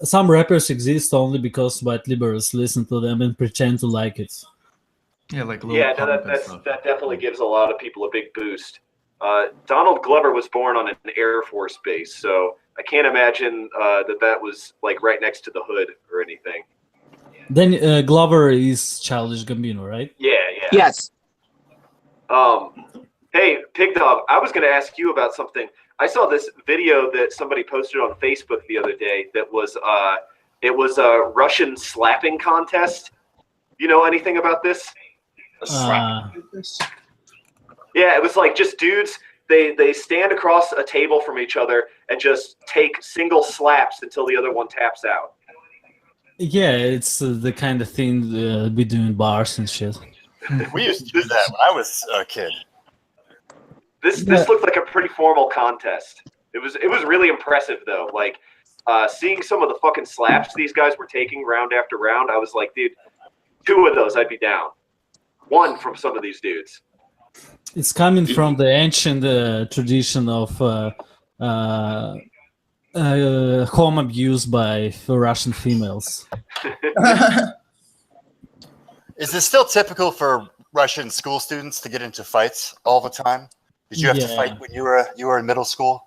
[SPEAKER 2] some rappers exist only because white liberals listen to them and pretend to like it.
[SPEAKER 10] Yeah, like
[SPEAKER 5] that definitely gives a lot of people a big boost. Donald Glover was born on an Air Force base, so I can't imagine that was like right next to the hood or anything.
[SPEAKER 2] Then Glover is Childish Gambino, right?
[SPEAKER 5] Yeah.
[SPEAKER 1] Yes.
[SPEAKER 5] Hey, Pig Dog, I was going to ask you about something. I saw this video that somebody posted on Facebook the other day that was it was a Russian slapping contest. You know anything about this?
[SPEAKER 2] Uh,
[SPEAKER 5] Yeah, it was like just dudes. They stand across a table from each other and just take single slaps until the other one taps out.
[SPEAKER 2] yeah, it's the kind of thing we do in bars and shit.
[SPEAKER 7] We used to do that when I was a kid.
[SPEAKER 5] This looked like a pretty formal contest. It was really impressive though. Like seeing some of the fucking slaps these guys were taking round after round, I was like, dude, 2 of those I'd be down. 1 from some of these dudes.
[SPEAKER 2] It's coming from the ancient tradition of home abuse by Russian females.
[SPEAKER 7] Is it still typical for Russian school students to get into fights all the time? Did you have to fight when you were in middle school?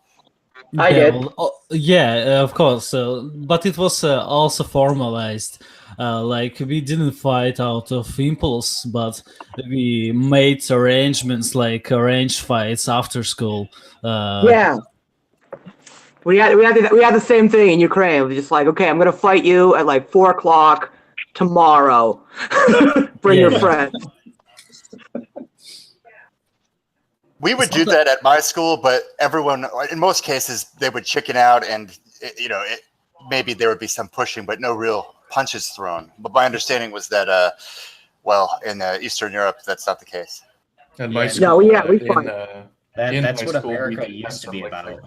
[SPEAKER 1] I did.
[SPEAKER 2] Yeah, of course. But it was also formalized. Like we didn't fight out of impulse, but we made arrangements, like arranged fights after school.
[SPEAKER 1] Yeah. We had the same thing in Ukraine. It was just like, okay, I'm gonna fight you at like 4:00 tomorrow. Bring your friends.
[SPEAKER 7] We would do that at my school, but everyone, in most cases, they would chicken out, and maybe there would be some pushing, but no real punches thrown. But my understanding was that, in Eastern Europe, that's not the case.
[SPEAKER 10] At my school,
[SPEAKER 1] we fight.
[SPEAKER 8] That's what America used to be about.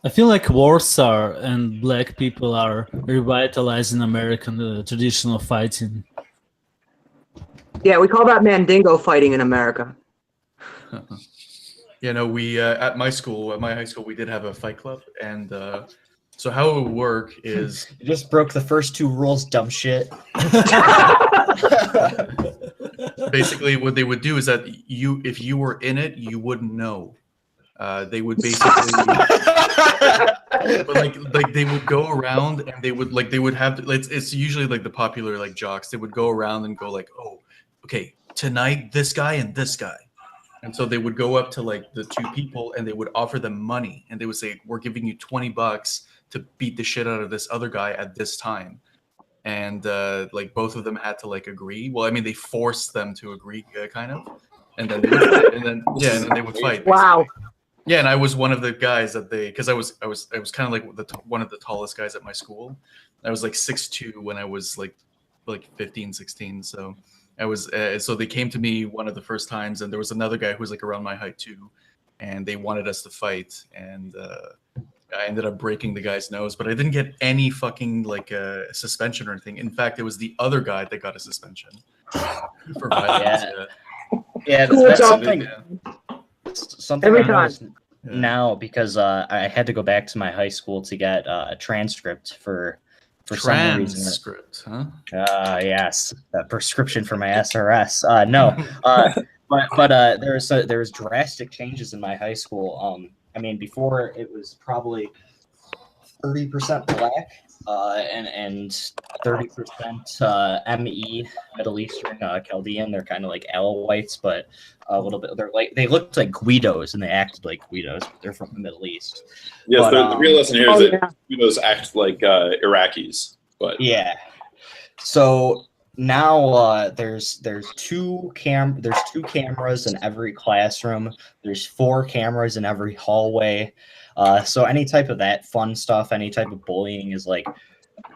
[SPEAKER 2] I feel like Warsaw and black people are revitalizing American traditional fighting.
[SPEAKER 1] Yeah, we call that mandingo fighting in America.
[SPEAKER 10] We at my high school, we did have a fight club, and so how it would work is
[SPEAKER 8] you just broke the first 2 rules, dumb shit.
[SPEAKER 10] Basically what they would do is that if you were in it, you wouldn't know. They would basically but like they would go around and they would have it's usually like the popular like jocks. They would go around and go like, oh, okay, tonight this guy and this guy. And so they would go up to like the 2 people and they would offer them money, and they would say, we're giving you $20 to beat the shit out of this other guy at this time. And like both of them had to like agree. Well, I mean, they forced them to agree, kind of, and then they would, and then they would fight. Basically.
[SPEAKER 1] Wow.
[SPEAKER 10] Yeah, and I was one of the guys that because I was kind of like one of the tallest guys at my school. I was like 6'2" when I was like 15, 16. So I was so they came to me one of the first times, and there was another guy who was like around my height too, and they wanted us to fight, and I ended up breaking the guy's nose, but I didn't get any fucking like suspension or anything. In fact, it was the other guy that got a suspension for violence.
[SPEAKER 8] Yeah, that's something. Something
[SPEAKER 1] Every
[SPEAKER 8] I
[SPEAKER 1] time.
[SPEAKER 8] notice now, because I had to go back to my high school to get a transcript for some reason.
[SPEAKER 10] Transcript, huh?
[SPEAKER 8] Yes, that prescription for my SRS. No, but there was drastic changes in my high school. I mean, before it was probably 30% black and 30% ME, Middle Eastern, Chaldean. They're kind of like Alawites, but a little bit. They looked like Guidos and they acted like Guidos. But they're from the Middle East.
[SPEAKER 3] Yes,
[SPEAKER 8] but,
[SPEAKER 3] the real lesson here is that Guidos act like Iraqis. But
[SPEAKER 8] yeah, so now there's 2 cameras in every classroom. There's 4 cameras in every hallway. So any type of that fun stuff, any type of bullying is like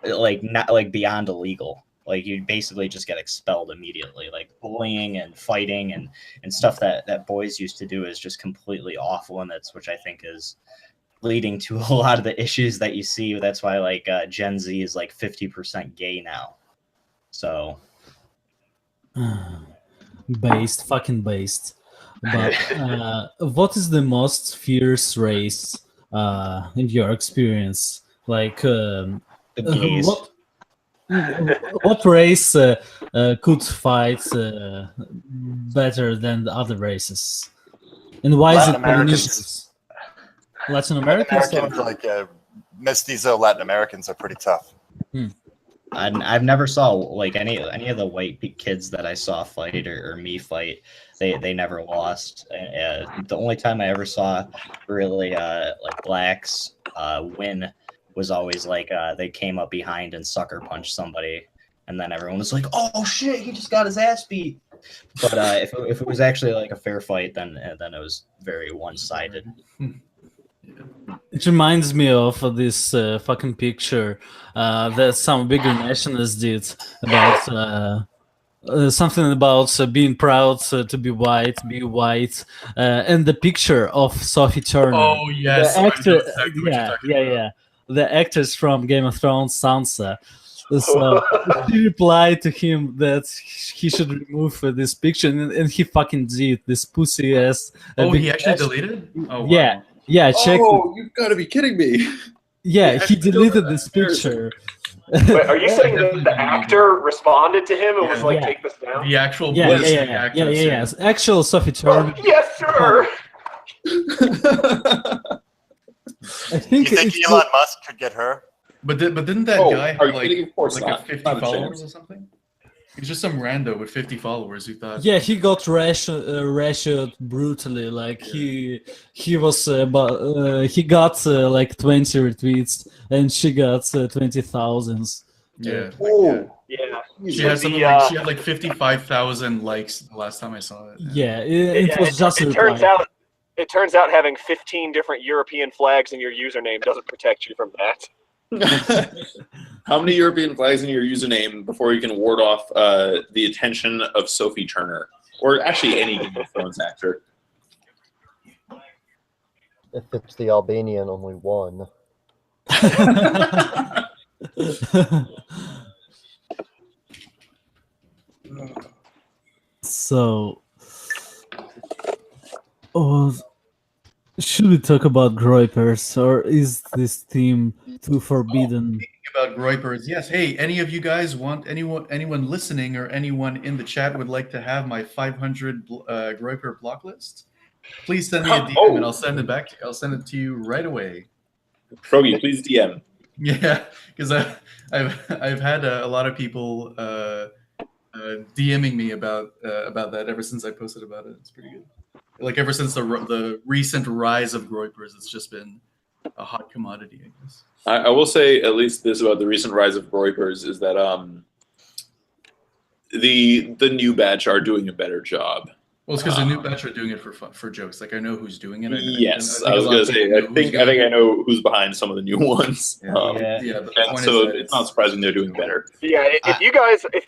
[SPEAKER 8] not like beyond illegal. Like you basically just get expelled immediately. Like bullying and fighting and stuff that boys used to do is just completely off limits, which I think is leading to a lot of the issues that you see. That's why like Gen Z is like 50% gay now. So
[SPEAKER 2] fucking based. But what is the most fierce race in your experience? Like
[SPEAKER 8] the gays.
[SPEAKER 2] What race could fight better than the other races? And why is it Polynesians? Latin Americans?
[SPEAKER 7] Like mestizo Latin Americans are pretty tough.
[SPEAKER 8] I've never saw like any of the white kids that I saw fight or me fight. They never lost. The only time I ever saw really like blacks win was always like they came up behind and sucker punched somebody, and then everyone was like, "Oh shit, he just got his ass beat." But if it was actually like a fair fight, then it was very one sided.
[SPEAKER 2] It reminds me of this fucking picture that some bigger nationalists did about something about being proud to be white, and the picture of Sophie Turner.
[SPEAKER 10] Oh yes,
[SPEAKER 2] the actor,
[SPEAKER 10] I know exactly what you're talking about.
[SPEAKER 2] yeah. The actress from Game of Thrones, Sansa. So she replied to him that he should remove this picture, and he fucking did. This pussy ass.
[SPEAKER 10] Oh, he actually deleted? Oh,
[SPEAKER 2] yeah,
[SPEAKER 10] wow.
[SPEAKER 2] yeah. Check.
[SPEAKER 12] Oh, you've got to be kidding me!
[SPEAKER 2] Yeah, he deleted this picture.
[SPEAKER 5] Wait, are you saying that the actor responded to him and was like, "Take this down"?
[SPEAKER 10] The actual
[SPEAKER 2] yeah. Actual Sophie Turner.
[SPEAKER 5] Yes, sir.
[SPEAKER 2] I think
[SPEAKER 7] you think Elon Musk could get her?
[SPEAKER 10] But didn't that guy have like
[SPEAKER 12] not.
[SPEAKER 10] 50
[SPEAKER 12] Not a
[SPEAKER 10] followers
[SPEAKER 12] chance.
[SPEAKER 10] or something? He's just some rando with 50 followers who thought.
[SPEAKER 2] Yeah, he got ratioed brutally. Like he was he got like 20 retweets, and she got 20,000.
[SPEAKER 10] Yeah.
[SPEAKER 5] Oh, yeah.
[SPEAKER 10] She had something like she had like 55,000 likes the last time I saw it.
[SPEAKER 2] Yeah, it was just.
[SPEAKER 5] It turns out having 15 different European flags in your username doesn't protect you from that.
[SPEAKER 3] How many European flags in your username before you can ward off the attention of Sophie Turner, or actually any Game of Thrones actor?
[SPEAKER 6] If it's the Albanian, only one.
[SPEAKER 2] So, should we talk about groypers, or is this theme too forbidden?
[SPEAKER 10] About groypers, yes. Hey, any of you guys want anyone listening or anyone in the chat would like to have my 500 groyper block list? Please send me a DM and I'll send it back. I'll send it to you right away.
[SPEAKER 3] Froggy, please DM.
[SPEAKER 10] Yeah, because I've had a lot of people DMing me about that ever since I posted about it. It's pretty good. Like ever since the recent rise of groypers, it's just been a hot commodity, I guess.
[SPEAKER 3] I will say at least this about the recent rise of groypers is that the new batch are doing a better job.
[SPEAKER 10] Well, it's because the new batch are doing it for jokes. Like I know who's doing it.
[SPEAKER 3] Yes, I was gonna say. I think I know who's behind some of the new ones. And so it's not surprising they're doing better.
[SPEAKER 5] Yeah, if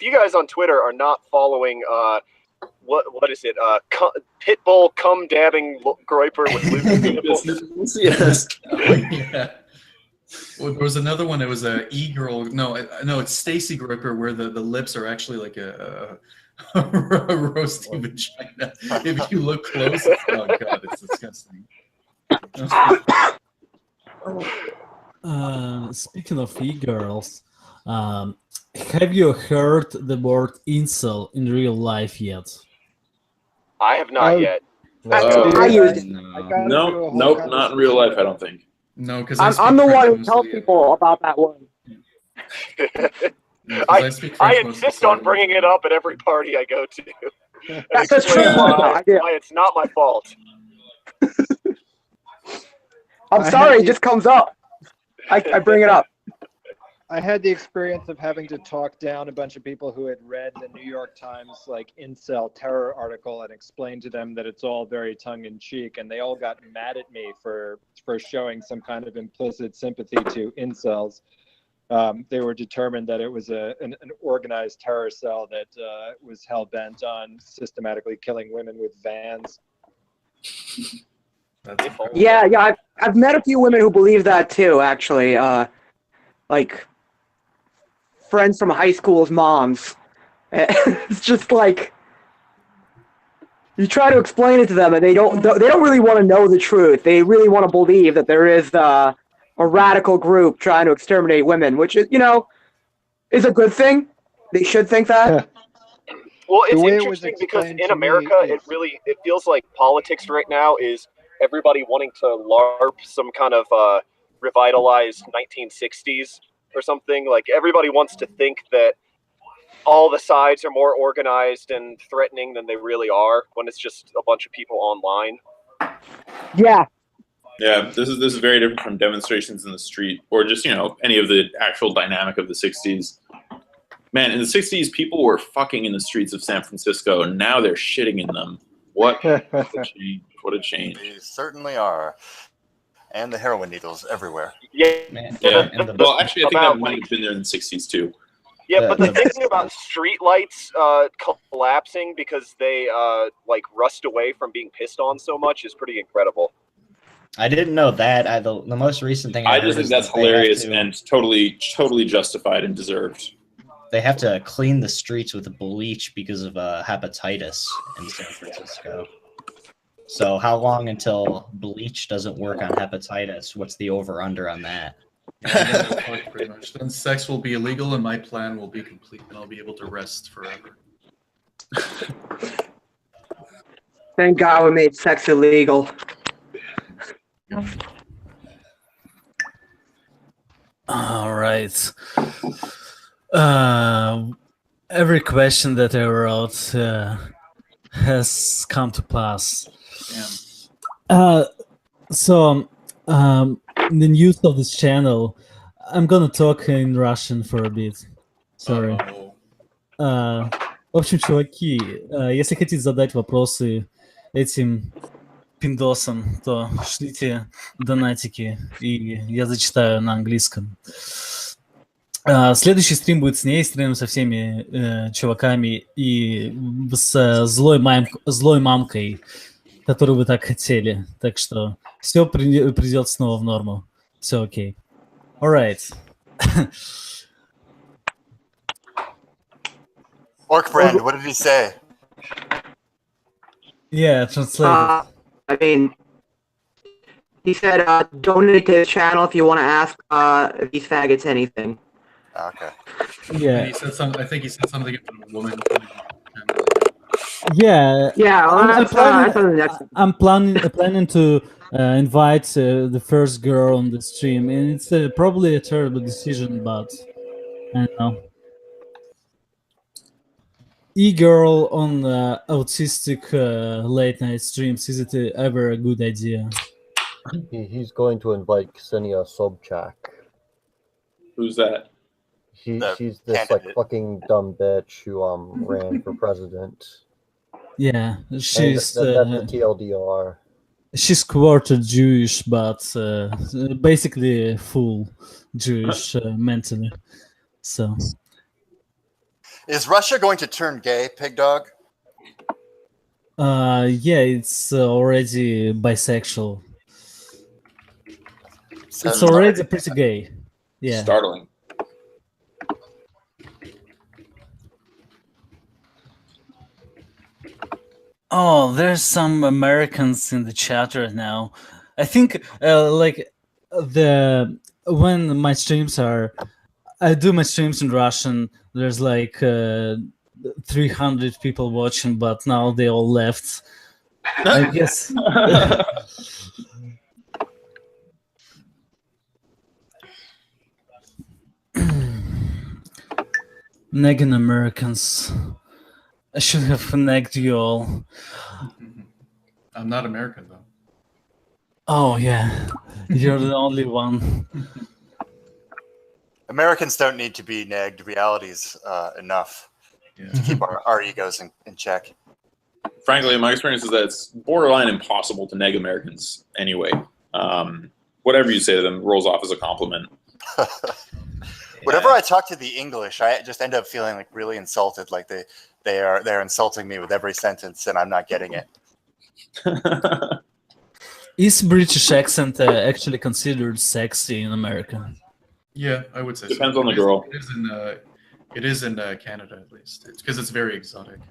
[SPEAKER 5] you guys on Twitter are not following what is it? Pitbull cum dabbing groyper with Lucas.
[SPEAKER 3] Yes.
[SPEAKER 10] Yeah. Well, there was another one. It was a e-girl. No, it's Stacy Groyper, where the lips are actually like a roasty vagina. If you look close, oh god, it's disgusting.
[SPEAKER 2] Speaking of e-girls, have you heard the word incel in real life yet?
[SPEAKER 5] I have not yet.
[SPEAKER 1] I used it.
[SPEAKER 3] Nope, not in real life. I don't think.
[SPEAKER 10] No, because
[SPEAKER 1] I'm the one who tells people about that word.
[SPEAKER 5] I insist on bringing it up at every party I go to.
[SPEAKER 1] That's true.
[SPEAKER 5] Why it's not my fault.
[SPEAKER 1] I'm sorry, it just comes up. I bring it up.
[SPEAKER 11] I had the experience of having to talk down a bunch of people who had read the New York Times like incel terror article and explained to them that it's all very tongue-in-cheek, and they all got mad at me for showing some kind of implicit sympathy to incels. They were determined that it was an organized terror cell that was hell-bent on systematically killing women with vans.
[SPEAKER 1] Yeah, I've met a few women who believe that too, actually. Like friends from high school's moms. It's just like you try to explain it to them, and they don't really want to know the truth. They really want to believe that there is a radical group trying to exterminate women, which is is a good thing. They should think that.
[SPEAKER 5] Well, it's interesting because in America, it feels like politics right now is everybody wanting to LARP some kind of revitalized 1960s or something. Like everybody wants to think that all the sides are more organized and threatening than they really are when it's just a bunch of people online.
[SPEAKER 1] Yeah.
[SPEAKER 3] Yeah, this is very different from demonstrations in the street or just, any of the actual dynamic of the 60s. Man, in the 60s, people were fucking in the streets of San Francisco, and now they're shitting in them. What a change. What a change.
[SPEAKER 7] They certainly are. And the heroin needles everywhere.
[SPEAKER 5] Yeah.
[SPEAKER 3] Yeah. Well, actually, I think that might have been there in the 60s, too.
[SPEAKER 5] Yeah, but the thing about streetlights collapsing because they rust away from being pissed on so much is pretty incredible.
[SPEAKER 8] I didn't know that. The most recent thing
[SPEAKER 3] I just think that's hilarious and totally justified and deserved.
[SPEAKER 8] They have to clean the streets with bleach because of hepatitis in San Francisco. So how long until bleach doesn't work on hepatitis? What's the over-under on that?
[SPEAKER 10] Yeah, pretty much. Then sex will be illegal and my plan will be complete and I'll be able to rest forever.
[SPEAKER 1] Thank God we made sex illegal.
[SPEAKER 2] All right. Every question that I wrote has come to pass. So the news of this channel, I'm gonna talk in Russian for a bit. Sorry. В общем, чуваки, если хотите задать вопросы этим пиндосам, то шлите донатики, и я зачитаю на английском. Следующий стрим будет с ней, стрим со всеми чуваками и с злой мамкой, которую вы так хотели. Так что все придет снова в норму. Все окей. Alright.
[SPEAKER 7] Orkbrand, what did he say?
[SPEAKER 2] Yeah, translate
[SPEAKER 1] I mean, he said donate to his channel if you want to ask if these faggots anything.
[SPEAKER 7] Okay.
[SPEAKER 2] Yeah.
[SPEAKER 10] And he said something. I think he said something about a woman.
[SPEAKER 2] Yeah.
[SPEAKER 1] Yeah.
[SPEAKER 2] I'm planning to invite the first girl on the stream, and it's probably a terrible decision, but I don't know. E-girl on autistic late night streams, is it ever a good idea?
[SPEAKER 6] He's going to invite Ksenia Sobchak.
[SPEAKER 3] Who's that?
[SPEAKER 6] She's this fucking dumb bitch who ran for president.
[SPEAKER 2] Yeah, she's
[SPEAKER 6] that's the TLDR.
[SPEAKER 2] She's quarter Jewish, but basically full Jewish mentally. So.
[SPEAKER 7] Is Russia going to turn gay, Pig Dog?
[SPEAKER 2] Yeah, it's already bisexual. It's already pretty gay. Yeah.
[SPEAKER 3] Startling.
[SPEAKER 2] Oh, there's some Americans in the chat right now. I think when my streams I do my streams in Russian. There's like 300 people watching, but now they all left. I guess. Negging Americans. I should have negged you all.
[SPEAKER 10] I'm not American though.
[SPEAKER 2] Oh yeah, you're the only one.
[SPEAKER 7] Americans don't need to be nagged. Reality's enough to keep our egos in check.
[SPEAKER 3] Frankly, my experience is that it's borderline impossible to neg Americans anyway. Whatever you say to them rolls off as a compliment.
[SPEAKER 7] Whenever I talk to the English, I just end up feeling like really insulted. Like they're insulting me with every sentence, and I'm not getting it.
[SPEAKER 2] Is British accent actually considered sexy in America?
[SPEAKER 10] Yeah, I would say
[SPEAKER 3] depends
[SPEAKER 10] so.
[SPEAKER 3] on the girl.
[SPEAKER 10] It is in Canada at least. It's because it's very exotic.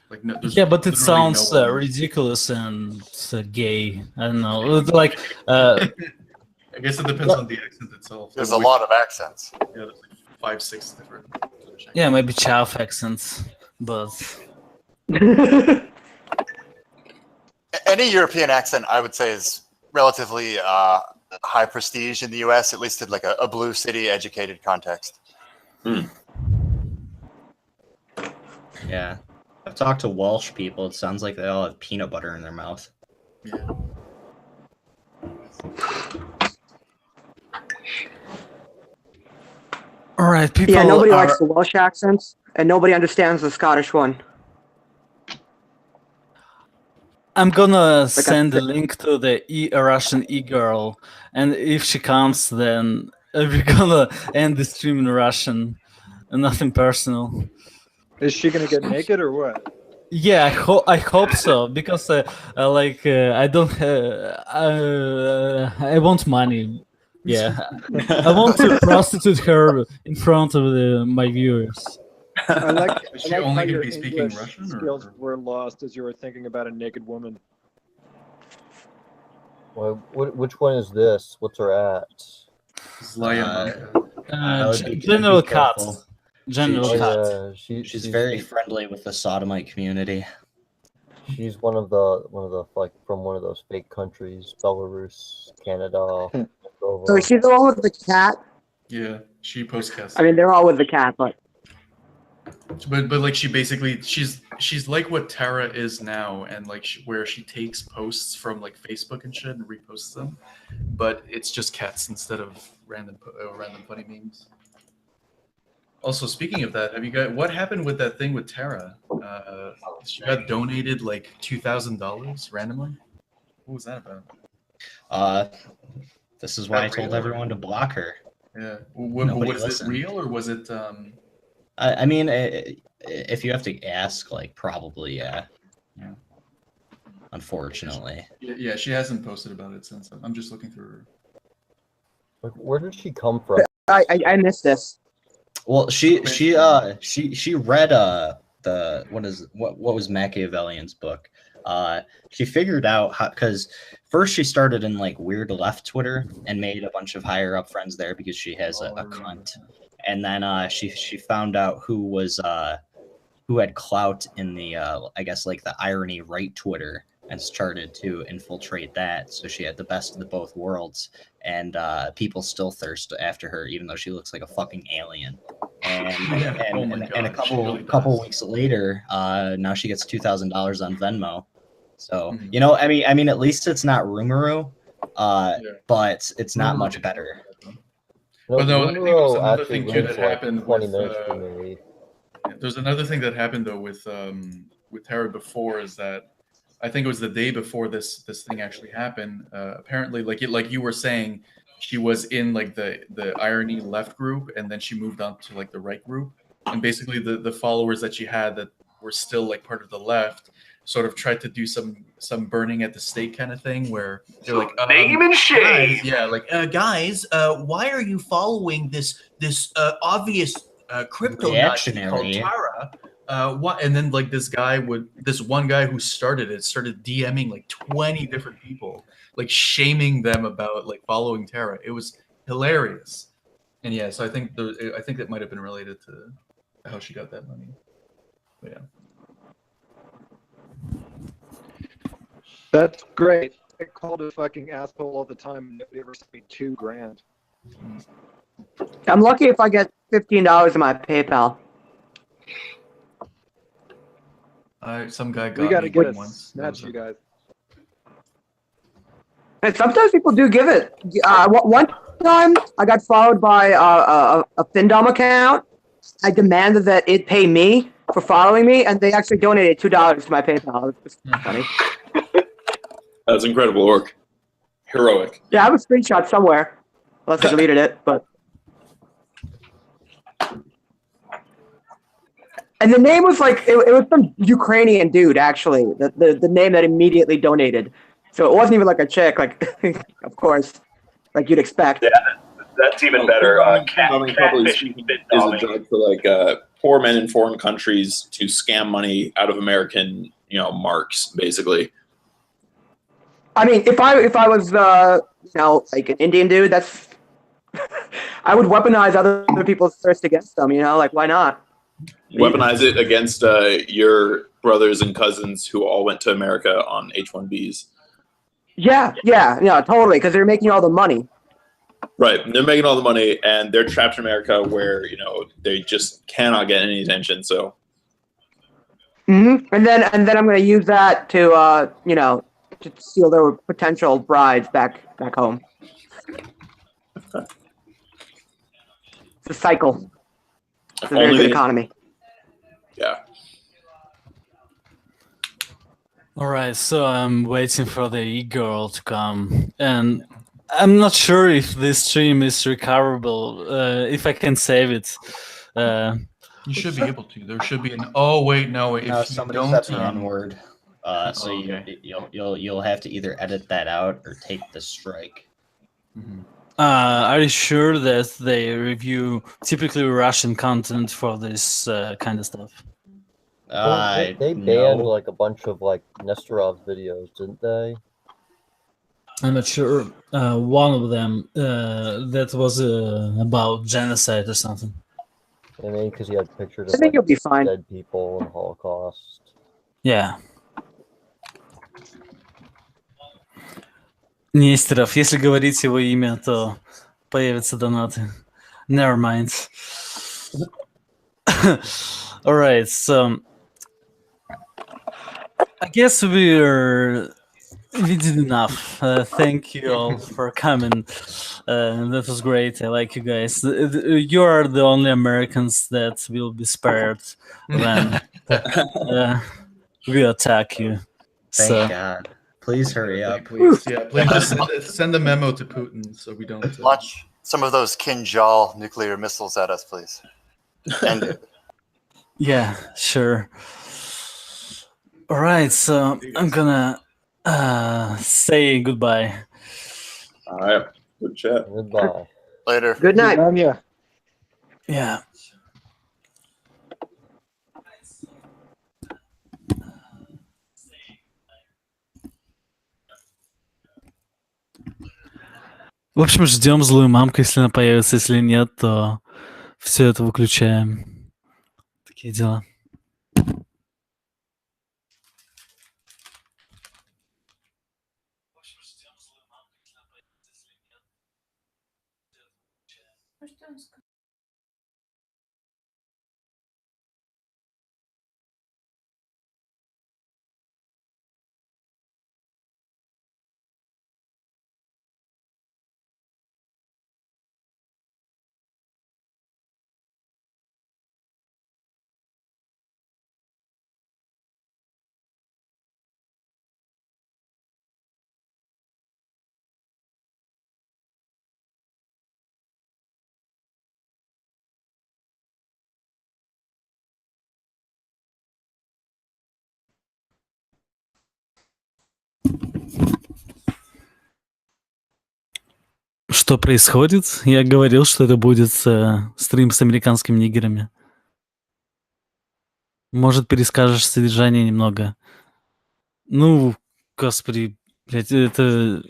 [SPEAKER 10] Like
[SPEAKER 2] yeah, but it sounds ridiculous and gay. I don't know. Like
[SPEAKER 10] I guess it depends on the accent itself.
[SPEAKER 7] There's a lot of accents.
[SPEAKER 10] Yeah, there's like 5-6 different.
[SPEAKER 2] Yeah, maybe chaff accents, but
[SPEAKER 7] any European accent, I would say, is relatively high prestige in the U.S., at least in like a blue city educated context.
[SPEAKER 8] Yeah. I've talked to Welsh people. It sounds like they all have peanut butter in their mouth.
[SPEAKER 10] Yeah.
[SPEAKER 2] All right, people.
[SPEAKER 1] Yeah, nobody likes the Welsh accents, and nobody understands the Scottish one.
[SPEAKER 2] I'm gonna send a link to the Russian e-girl, and if she comes, then we're gonna end the stream in Russian, and nothing personal.
[SPEAKER 11] Is she gonna get naked or what?
[SPEAKER 2] Yeah, I hope so, because I don't I want money. Yeah, I want to prostitute her in front of my viewers.
[SPEAKER 11] I like
[SPEAKER 10] Is she
[SPEAKER 11] I like
[SPEAKER 10] only
[SPEAKER 11] how
[SPEAKER 10] gonna
[SPEAKER 11] your
[SPEAKER 10] be speaking
[SPEAKER 11] English
[SPEAKER 10] Russian,
[SPEAKER 11] skills
[SPEAKER 10] or?
[SPEAKER 11] were lost as you were thinking about a naked woman.
[SPEAKER 6] Well, which one is this? What's her at?
[SPEAKER 2] General Cut. General Cut.
[SPEAKER 6] Yeah,
[SPEAKER 8] she's very friendly with the sodomite community.
[SPEAKER 6] She's one of the like from one of those fake countries, Belarus, Canada.
[SPEAKER 1] So she's the one with the cat.
[SPEAKER 10] Yeah, she postcasts.
[SPEAKER 1] I mean, they're all with the cat, but
[SPEAKER 10] But like she basically she's like what Tara is now, and like where she takes posts from like Facebook and shit and reposts them, but it's just cats instead of random funny memes. Also, speaking of that, have you guys what happened with that thing with Tara? She got donated like $2,000 randomly. What was that about?
[SPEAKER 8] This is why I told everyone to block her.
[SPEAKER 10] Yeah.
[SPEAKER 8] Nobody
[SPEAKER 10] Was
[SPEAKER 8] listened.
[SPEAKER 10] it real or was it?
[SPEAKER 8] I mean, if you have to ask, like, probably, yeah. Unfortunately.
[SPEAKER 10] Yeah, she hasn't posted about it since. I'm just looking through her.
[SPEAKER 6] Like, where did she come from?
[SPEAKER 1] I missed this.
[SPEAKER 8] Well, she read what was Machiavellian's book. She figured out how, because first she started in like weird left Twitter and made a bunch of higher up friends there because she has a cunt, and then she found out who had clout in the I guess like the irony right Twitter, and started to infiltrate that. So she had the best of the both worlds, and people still thirst after her, even though she looks like a fucking alien. And a couple weeks later, now she gets $2,000 on Venmo. So I mean, at least it's not Rumoru, but it's not much better.
[SPEAKER 10] But no, I think it was another thing too that
[SPEAKER 6] like
[SPEAKER 10] happened
[SPEAKER 6] 20
[SPEAKER 10] with.
[SPEAKER 6] minutes for me.
[SPEAKER 10] There's another thing that happened though with Tara before, is that I think it was the day before this thing actually happened. Apparently, like you were saying, she was in like the irony left group, and then she moved on to like the right group, and basically the followers that she had that were still like part of the left sort of tried to do some burning at the stake kind of thing, where they're like
[SPEAKER 5] name and shame.
[SPEAKER 10] Guys, why are you following this obvious crypto Nazi called Tara? And then like this one guy who started DMing like 20 different people, like shaming them about like following Tara. It was hilarious. And yeah, so I think that might have been related to how she got that money. But yeah.
[SPEAKER 11] That's great. I called a fucking asshole all the time, and nobody ever sent me $2,000.
[SPEAKER 1] I'm lucky if I get $15 in my PayPal.
[SPEAKER 10] Some guy got
[SPEAKER 11] We gotta
[SPEAKER 10] me
[SPEAKER 11] get a
[SPEAKER 10] once.
[SPEAKER 11] snatch, you guys.
[SPEAKER 1] And sometimes people do give it. One time, I got followed by a Findom account. I demanded that it pay me for following me, and they actually donated $2 to my PayPal. It was funny.
[SPEAKER 3] That's incredible work. Heroic.
[SPEAKER 1] Yeah, I have a screenshot somewhere. Unless I deleted it, but. And the name was like, it was some Ukrainian dude, actually. The name that immediately donated. So it wasn't even like a chick, like, of course, like you'd expect.
[SPEAKER 5] Yeah, that's even better.
[SPEAKER 3] Probably is a job for like poor men in foreign countries to scam money out of American, marks, basically.
[SPEAKER 1] I mean, if I was, like an Indian dude, that's, I would weaponize other people's thirst against them, like, why not?
[SPEAKER 3] Weaponize it against your brothers and cousins who all went to America on H-1Bs.
[SPEAKER 1] Yeah, totally, because they're making all the money.
[SPEAKER 3] Right, they're making all the money, and they're trapped in America, where they just cannot get any attention. So,
[SPEAKER 1] And then I'm gonna use that to to steal their potential brides back home. It's a cycle. It's a very good economy.
[SPEAKER 3] Yeah.
[SPEAKER 2] All right, so I'm waiting for the e-girl to come, and I'm not sure if this stream is recoverable. If I can save it.
[SPEAKER 10] You should be able to. There should be an. Oh wait, no. If
[SPEAKER 8] No,
[SPEAKER 10] you
[SPEAKER 8] somebody
[SPEAKER 10] don't,
[SPEAKER 8] said the N word. So
[SPEAKER 10] okay.
[SPEAKER 8] you'll have to either edit that out or take the strike.
[SPEAKER 2] Are you sure that they review typically Russian content for this kind of stuff?
[SPEAKER 6] They banned like a bunch of like Nestorov's videos, didn't they?
[SPEAKER 2] I'm not sure. One of them that was about genocide or something.
[SPEAKER 6] I mean, because he had pictures
[SPEAKER 1] I
[SPEAKER 6] of
[SPEAKER 1] think you'll be fine.
[SPEAKER 6] dead people in the Holocaust.
[SPEAKER 2] Yeah. Нестеров, если говорить его имя, то появятся донаты. Never mind. All right, so I guess we did enough. Thank you all for coming. That was great. I like you guys. You are the only Americans that will be spared when we attack you.
[SPEAKER 8] Thank God. Please hurry up.
[SPEAKER 10] Please, yeah, please just send a memo to Putin so we don't
[SPEAKER 7] launch some of those Kinjal nuclear missiles at us, please. End it.
[SPEAKER 2] Yeah, sure. All right, so I'm gonna say goodbye.
[SPEAKER 3] All right, good chat.
[SPEAKER 6] Goodbye.
[SPEAKER 7] Later.
[SPEAKER 1] Good night.
[SPEAKER 2] Yeah. В общем, ждем злую мамку, если она появится. Если нет, то все это выключаем. Такие дела. Что происходит? Я говорил, что это будет стрим с американскими нигерами. Может, перескажешь содержание немного? Ну, господи, блядь, это...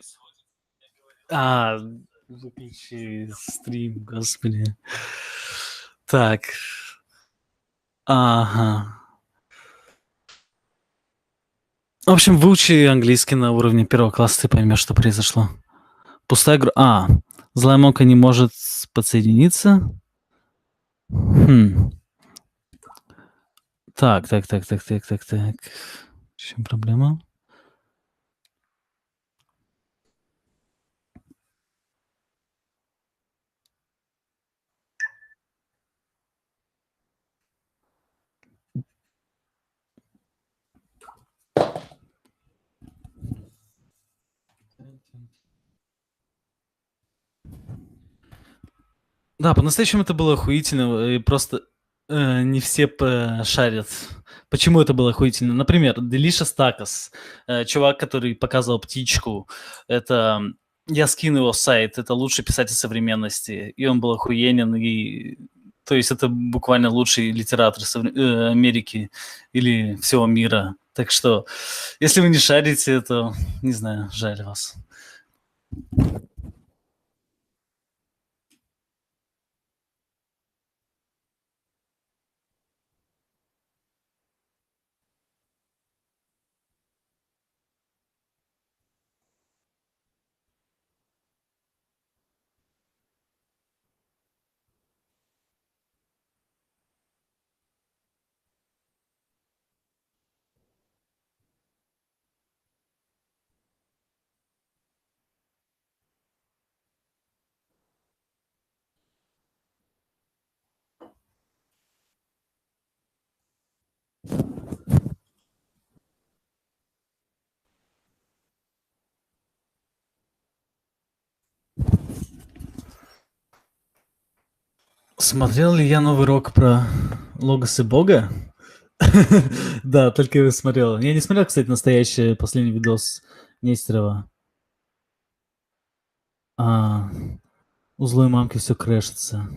[SPEAKER 2] выключи стрим, господи. Так. Ага. В общем, выучи английский на уровне 1 класса, ты поймешь, что произошло. Пустая злая мамка не может подсоединиться. Так. В чем проблема? Да, по-настоящему это было охуительно, и просто не все шарят. Почему это было охуительно? Например, Delicious Tacos, чувак, который показывал птичку, это... Я скину его сайт, это лучший писатель современности, и он был охуенен, и... То есть это буквально лучший литератор Америки или всего мира. Так что, если вы не шарите, то, не знаю, жаль вас. Смотрел ли я новый рок про Логос и Бога? Да, только его смотрел. Я не смотрел, кстати, настоящий последний видос Нестерова. У злой мамки все крэшится.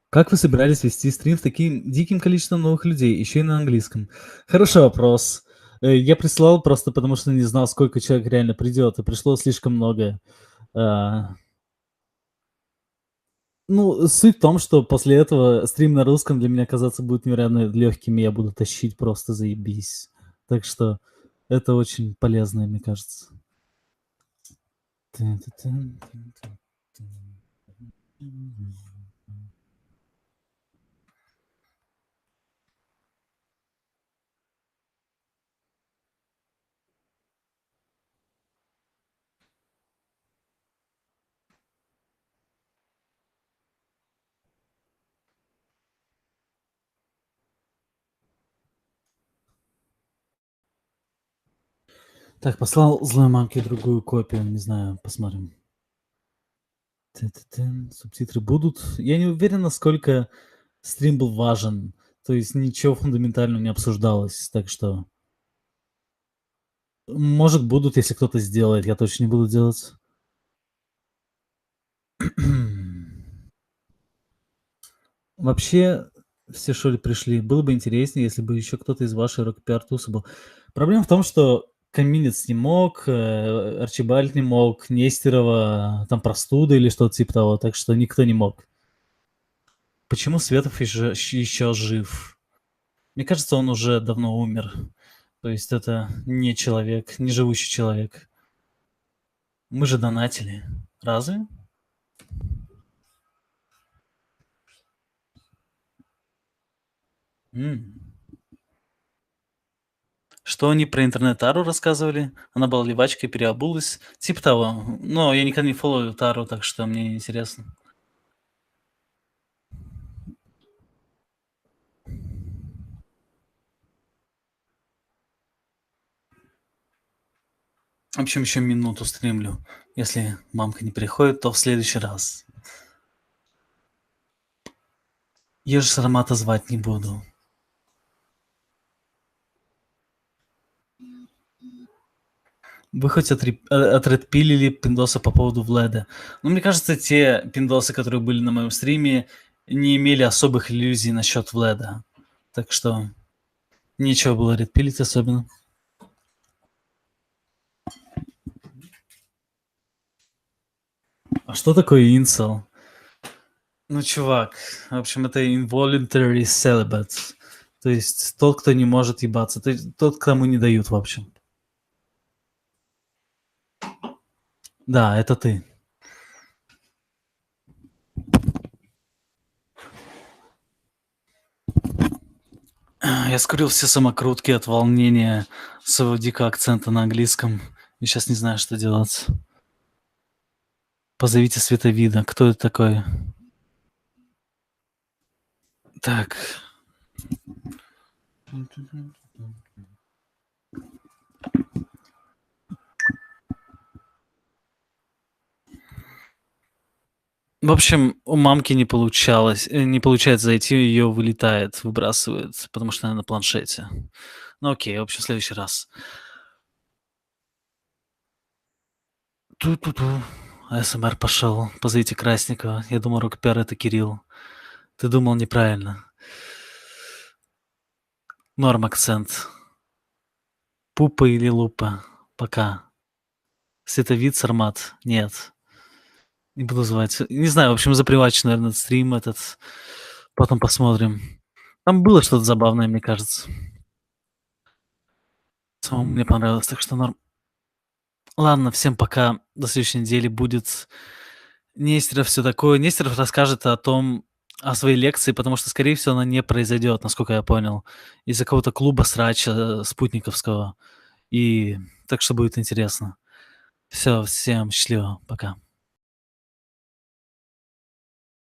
[SPEAKER 2] Как вы собирались вести стрим с таким диким количеством новых людей, еще и на английском? Хороший вопрос. Я прислал просто потому, что не знал, сколько человек реально придет, и пришло слишком много. Ну, суть в том, что после этого стрим на русском для меня казаться будет невероятно легким, и я буду тащить просто заебись. Так что это очень полезно, мне кажется. Так, послал злой мамке другую копию, не знаю, посмотрим. Субтитры будут. Я не уверен, насколько стрим был важен. То есть ничего фундаментального не обсуждалось, так что... Может, будут, если кто-то сделает. Я точно не буду делать. Вообще, все что ли пришли. Было бы интереснее, если бы еще кто-то из вашей рок-пиар-тусы был. Проблема в том, что Каминец не мог, Арчибальд не мог, Нестерова, там простуда или что-то типа того, так что никто не мог. Почему Светов еще жив? Мне кажется, он уже давно умер. То есть это не человек, не живущий человек. Мы же донатили. Разве? Что они про интернет-тару рассказывали? Она была левачкой, переобулась. Типа того. Но я никогда не фолловил тару, так что мне не интересно. В общем, еще минуту стримлю. Если мамка не приходит, то в следующий раз. Я же Сармата звать не буду. Вы хоть отредпилили пиндосы по поводу Вледа. Но мне кажется, те пиндосы, которые были на моем стриме, не имели особых иллюзий насчет Вледа. Так что нечего было редпилить особенно. А что такое инсел? Ну, чувак, в общем, это involuntary celibate. То есть тот, кто не может ебаться. То есть тот, кому не дают, в общем. Да, это ты. Я скурил все самокрутки от волнения своего дикого акцента на английском. И сейчас не знаю, что делать. Позовите Световида. Кто это такой? Так. В общем, у мамки не получается зайти, ее вылетает, выбрасывает, потому что она на планшете. Ну окей, в общем, в следующий раз. Ту-ту-ту. АСМР пошел. Позовите Красникова. Я думал, рок-пиар это Кирилл. Ты думал неправильно. Норм акцент. Пупа или лупа? Пока. Световид, Сармат? Нет. Не буду звать. Не знаю, в общем, запривачу, наверное, стрим этот. Потом посмотрим. Там было что-то забавное, мне кажется. Самому мне понравилось, так что норм. Ладно, всем пока. До следующей недели будет Нестеров, все такое. Нестеров расскажет о своей лекции, потому что, скорее всего, она не произойдет, насколько я понял, из-за какого-то клуба срача спутниковского. И так что будет интересно. Все, всем счастливо, пока.